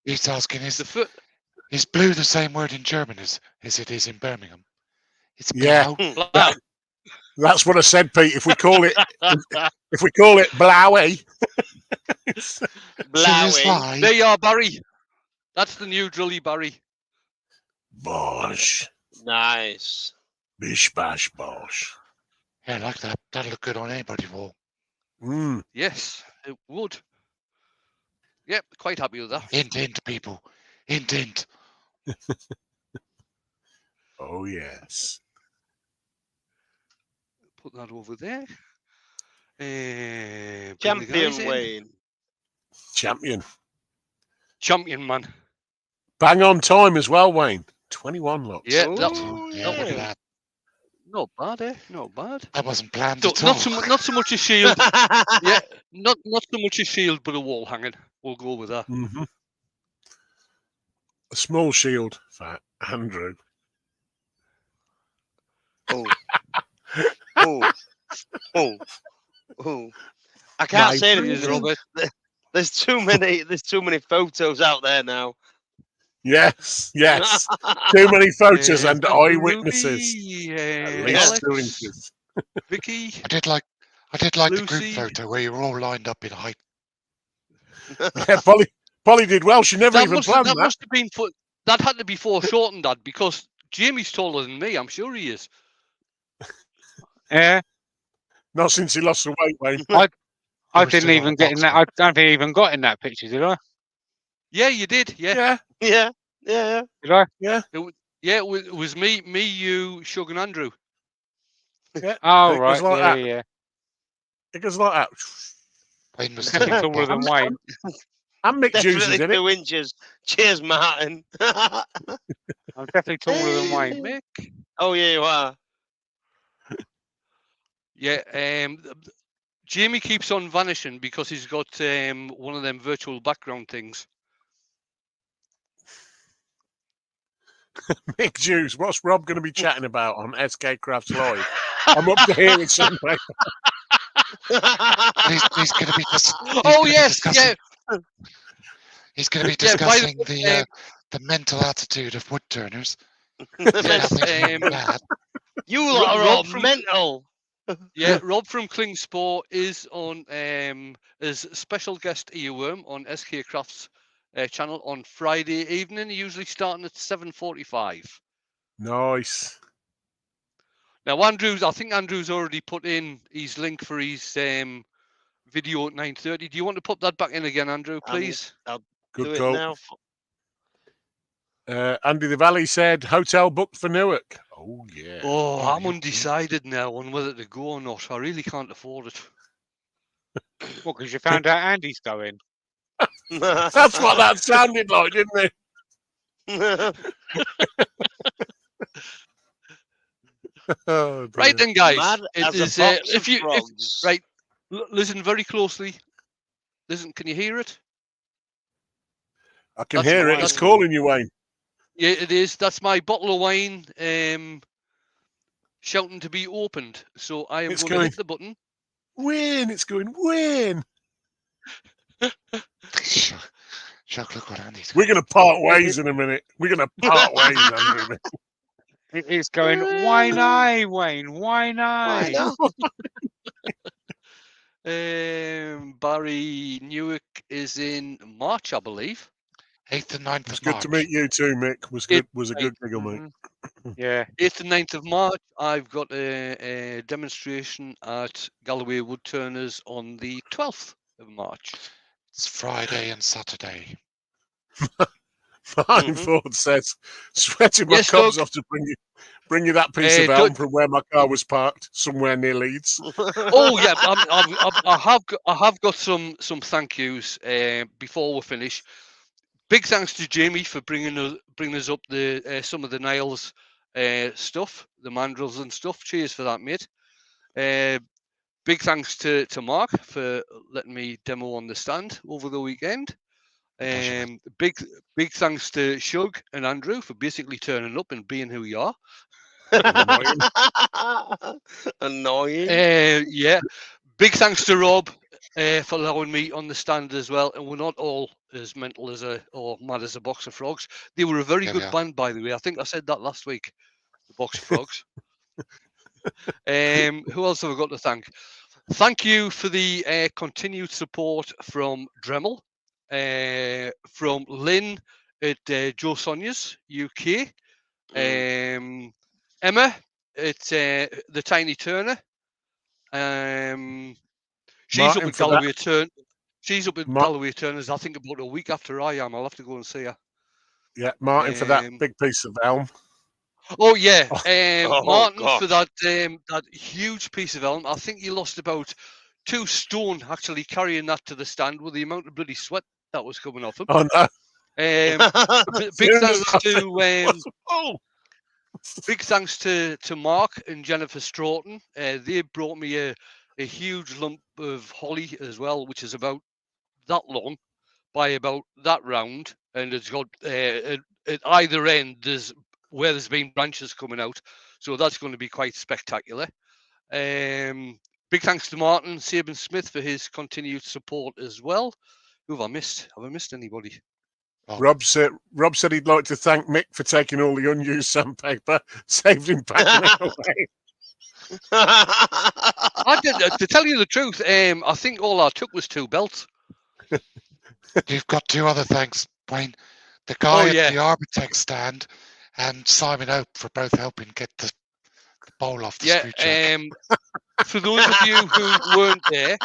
He's asking, The is blue the same word in German as it is in Birmingham? It's Yeah. blau. Blau. That's what I said, Pete. If we call it Blowie, Serious Blowy. lie. There you are, Barry. That's the new Drilly, Barry. Bosh. Nice. Bish bash bosh. Yeah, I like that. That'll look good on anybody's wall. Mm. Yes, it would. Yep, quite happy with that. Hint, people. Hint. Oh yes. Put that over there. Bring the Champion guys in. Wayne. Champion. Champion, man. Bang on time as well, Wayne. 21 looks. Yeah, Ooh, Yeah, look at yeah. that. not bad, eh? Not bad. That wasn't planned So, at all. not so much a shield. Yeah, not so much a shield, but a wall hanging. We'll go with that. Mm-hmm. A small shield for Andrew. Oh, oh, oh, oh. I can't My say Cheers, anything. Robert. There's too many photos out there now. Yes, yes. Too many photos and Got eyewitnesses. Ruby, At least 2 Alex, inches. Vicky. I did like the group Lucy. photo where you were all lined up in height. Yeah, Polly did well. She never even planned that. Must have been that had to be foreshortened, that, because Jamie's taller than me. I'm sure he is. Yeah, Not since he lost the weight, Wayne. I were didn't stood on even a get in box that. I don't think I even got in that picture, did I? Yeah, you did. Yeah, Yeah, Yeah, yeah. Did I? yeah, it was me, you, Shug, and Andrew. yeah. Oh, And it goes right. like Yeah, that. yeah. It goes like that. Wayne was stood Definitely on a taller than box. Wayne. And Mick Hughes is Definitely in it. 2 inches. Cheers, Martin. I'm definitely taller than Wayne. Mick. Oh, yeah, you are. Yeah. Jamie keeps on vanishing because he's got one of them virtual background things. Mick Hughes, what's Rob going to be chatting about on SK Crafts Live? I'm up to here with something. He's going to be Oh yes, yeah. He's going to be Yeah, by the discussing way, the mental attitude of woodturners. yes, Nothing's bad. You lot are Rob all from- mental. yeah, Rob from Klingspor is on as special guest earworm on SK Crafts channel on Friday evening, usually starting at 7:45. Nice. Now, I think Andrew's already put in his link for his video at 9:30. Do you want to put that back in again, Andrew, please? I'll Good do it call. now. Andy the Valley said hotel booked for Newark. Oh, yeah. Oh, Oh, I'm undecided now on whether to go or not. I really can't afford it. What? Because you found out Andy's going. That's what that sounded like, didn't it? Oh, Right dear. then, guys. Mad It as a is, box if of you frogs. right, listen very closely. Listen, can you hear it? I can That's hear my- it. It's that's- calling you, Wayne. Yeah, it is. That's my bottle of wine shouting to be opened. So I am It's going to going. hit the button. Win. It's going, win. Chuck, look what Andy's We're going to part ways in a minute. We're going to part ways, Andrew. It is going. Why not, Wayne? Why Why not? not? Barry Newark is in March, I believe. 8th and 9th It's of good March. to meet you too, Mick. Was a good giggle, mate. Mhm. Yeah. 8th and 9th of March, I've got a demonstration at Galloway Woodturners on the 12th of March. It's Friday and Saturday. Martin Ford says, sweating my Yes, cobs Doug. off to bring you that piece of Doug- elm from where my car was parked, somewhere near Leeds. Oh yeah, I have got some thank yous before we finish. Big thanks to Jamie for bringing us up the some of the nails stuff, the mandrels and stuff. Cheers for that, mate. Big thanks to Mark for letting me demo on the stand over the weekend. Pleasure. Big thanks to Shug and Andrew for basically turning up and being who you are. Annoying. Yeah. Big thanks to Rob for allowing me on the stand as well. And we're not all as mental as or mad as a box of frogs. They were a very There we good are. band, by the way. I think I said that last week. The box of frogs. Who else have I got to thank? Thank you for the continued support from Dremel, from Lynn at Joe Sonia's UK, Emma at the Tiny Turner. She's Martin, up at for that- Galloway Turn. She's up at Mar- Galloway Turners. I think about a week after I am. I'll have to go and see her. Yeah, Martin, for that Um, big piece of elm. Oh yeah, Oh, Martin God. for that huge piece of elm. I think he lost about 2 stone actually carrying that to the stand with the amount of bloody sweat that was coming off him. Oh, no. Big thanks to Oh, big thanks to Mark and Jennifer Stroughton. They brought me a huge lump of holly as well, which is about that long by about that round, and it's got at either end there's been branches coming out, so that's going to be quite spectacular. Big thanks to Martin Sabin Smith for his continued support as well. Who have I missed? Have I missed anybody? Rob said he'd like to thank Mick for taking all the unused sandpaper, saved him packing it away. I did, to tell you the truth, I think all I took was 2 belts. You've got 2 other thanks, Wayne. The guy yeah. at the Arbortex stand and Simon Oak for both helping get the bowl off the screw jack. For those of you who weren't there,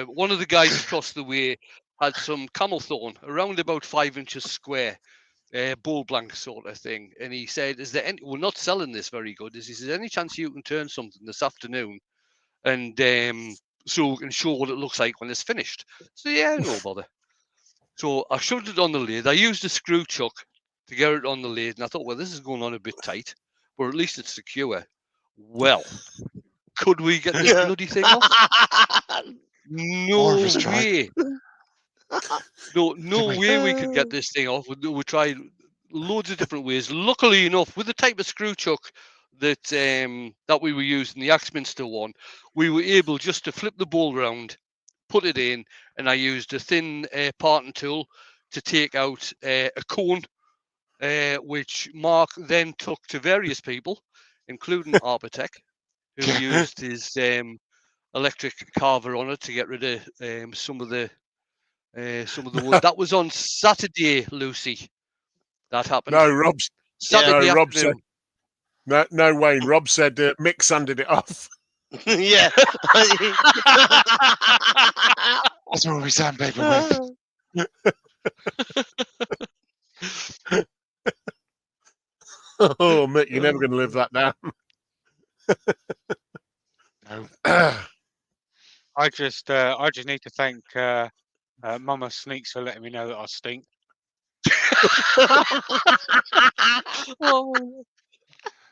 one of the guys across the way had some camel thorn around about 5 inches square, bull blank sort of thing, and he said, "Is there any? We're not selling this very good. He says, any chance you can turn something this afternoon, and so we can show what it looks like when it's finished?" So yeah, no bother. So I shoved it on the lathe. I used a screw chuck to get it on the lathe, and I thought, well, this is going on a bit tight, but at least it's secure. Well, could we get this bloody thing off? No way. No way we could get this thing off. We tried loads of different ways. Luckily enough, with the type of screw chuck that that we were using, the Axminster one, we were able just to flip the bowl round, put it in, and I used a thin parting tool to take out a cone, which Mark then took to various people, including Arbortech, who used his electric carver on it to get rid of some of the wood. That was on Saturday, Lucy. That happened. No, Saturday Rob afternoon. said, no, Wayne. Rob said Mick sanded it off. Yeah. That's what we sandpaper with. Oh, Mick, you're never going to live that down. No. I just need to thank Mama Sneaks for letting me know that I stink.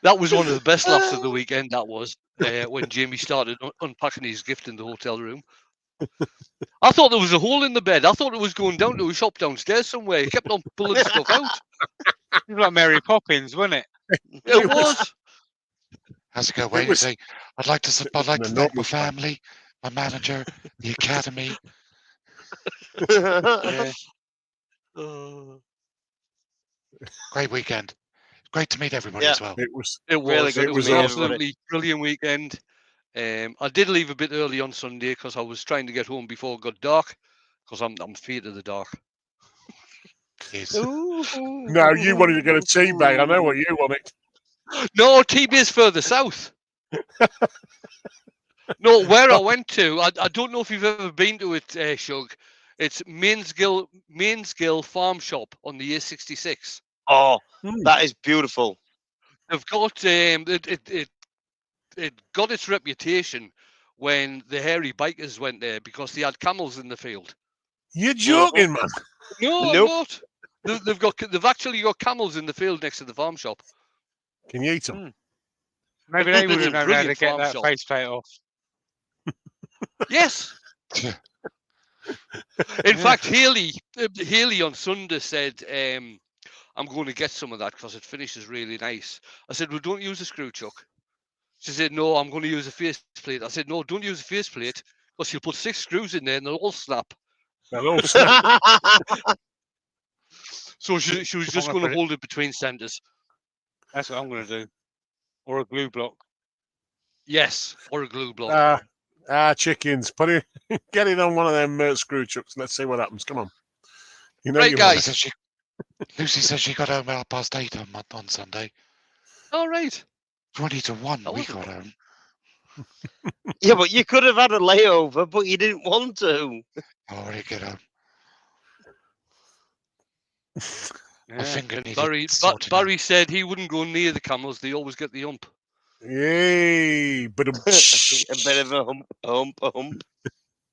That was one of the best laughs of the weekend. That was when Jamie started unpacking his gift in the hotel room. I thought there was a hole in the bed. I thought it was going down to a shop downstairs somewhere. He kept on pulling stuff out. It was like Mary Poppins, wasn't it? It was. How's it go, Wayne? was- Say, I'd like to thank my enormous fun. family, my manager, the academy. Yeah. Great weekend. Great to meet everybody Yeah. as well. It was Really good it to was meet an everybody. absolutely brilliant weekend. I did leave a bit early on Sunday because I was trying to get home before it got dark, because I'm afraid of the dark. Yes. No, you wanted to get a T-Bay. I know what you wanted. No, T-Bay's further south. No, where I went to, I don't know if you've ever been to it, Shug. It's Mainsgill Farm Shop on the A66. Oh, that is beautiful. They've got it got its reputation when the hairy bikers went there because they had camels in the field. You're joking, man. No, I'm Nope. not. They've actually got camels in the field next to the farm shop. Can you eat them? Maybe they would It's a have known how to brilliant get farm that shop. faceplate off. Yes. In fact, Haley on Sunday said, "I'm going to get some of that because it finishes really nice." I said, "Well, don't use a screw chuck." She said, "No, I'm going to use a faceplate." I said, "No, don't use a faceplate because you'll put 6 screws in there and they'll all snap." They'll all snap. So she was just I'm going to gonna hold it between centers. That's what I'm going to do. Or a glue block. Yes, or a glue block. Chickens. Put it, get it on one of them screw chucks. Let's see what happens. Come on. You know, Right, you guys. Lucy says she got home at 8:30 on Sunday. All right. 20 to 1 That we wasn't got bad. home. Yeah, but you could have had a layover, but you didn't want to. Already get home. My Yeah. finger needed sorting Barry said he wouldn't go near the camels. They always get the ump. Yay! But A bit of a hump.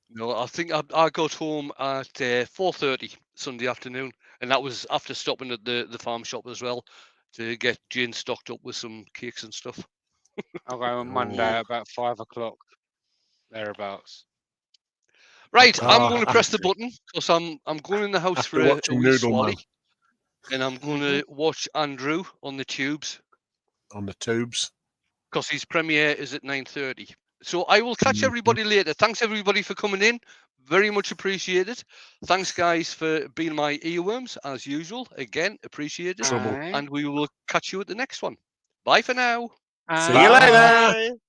No, I think I got home at 4:30 Sunday afternoon, and that was after stopping at the farm shop as well to get Jane stocked up with some cakes and stuff. I'll go on Monday at about 5 o'clock, thereabouts. Right, I'm Ah, going to press the button because I'm going in the house after for a watching wee Noodle swally, Man and I'm going to watch Andrew on the tubes on the tubes. because his premiere is at 9:30. So I will catch Mhm. everybody later. Thanks everybody for coming in. Very much appreciated. Thanks guys for being my earworms as usual. Again, appreciated. Trouble. Aye. And we will catch you at the next one. Bye for now. See you later. Bye.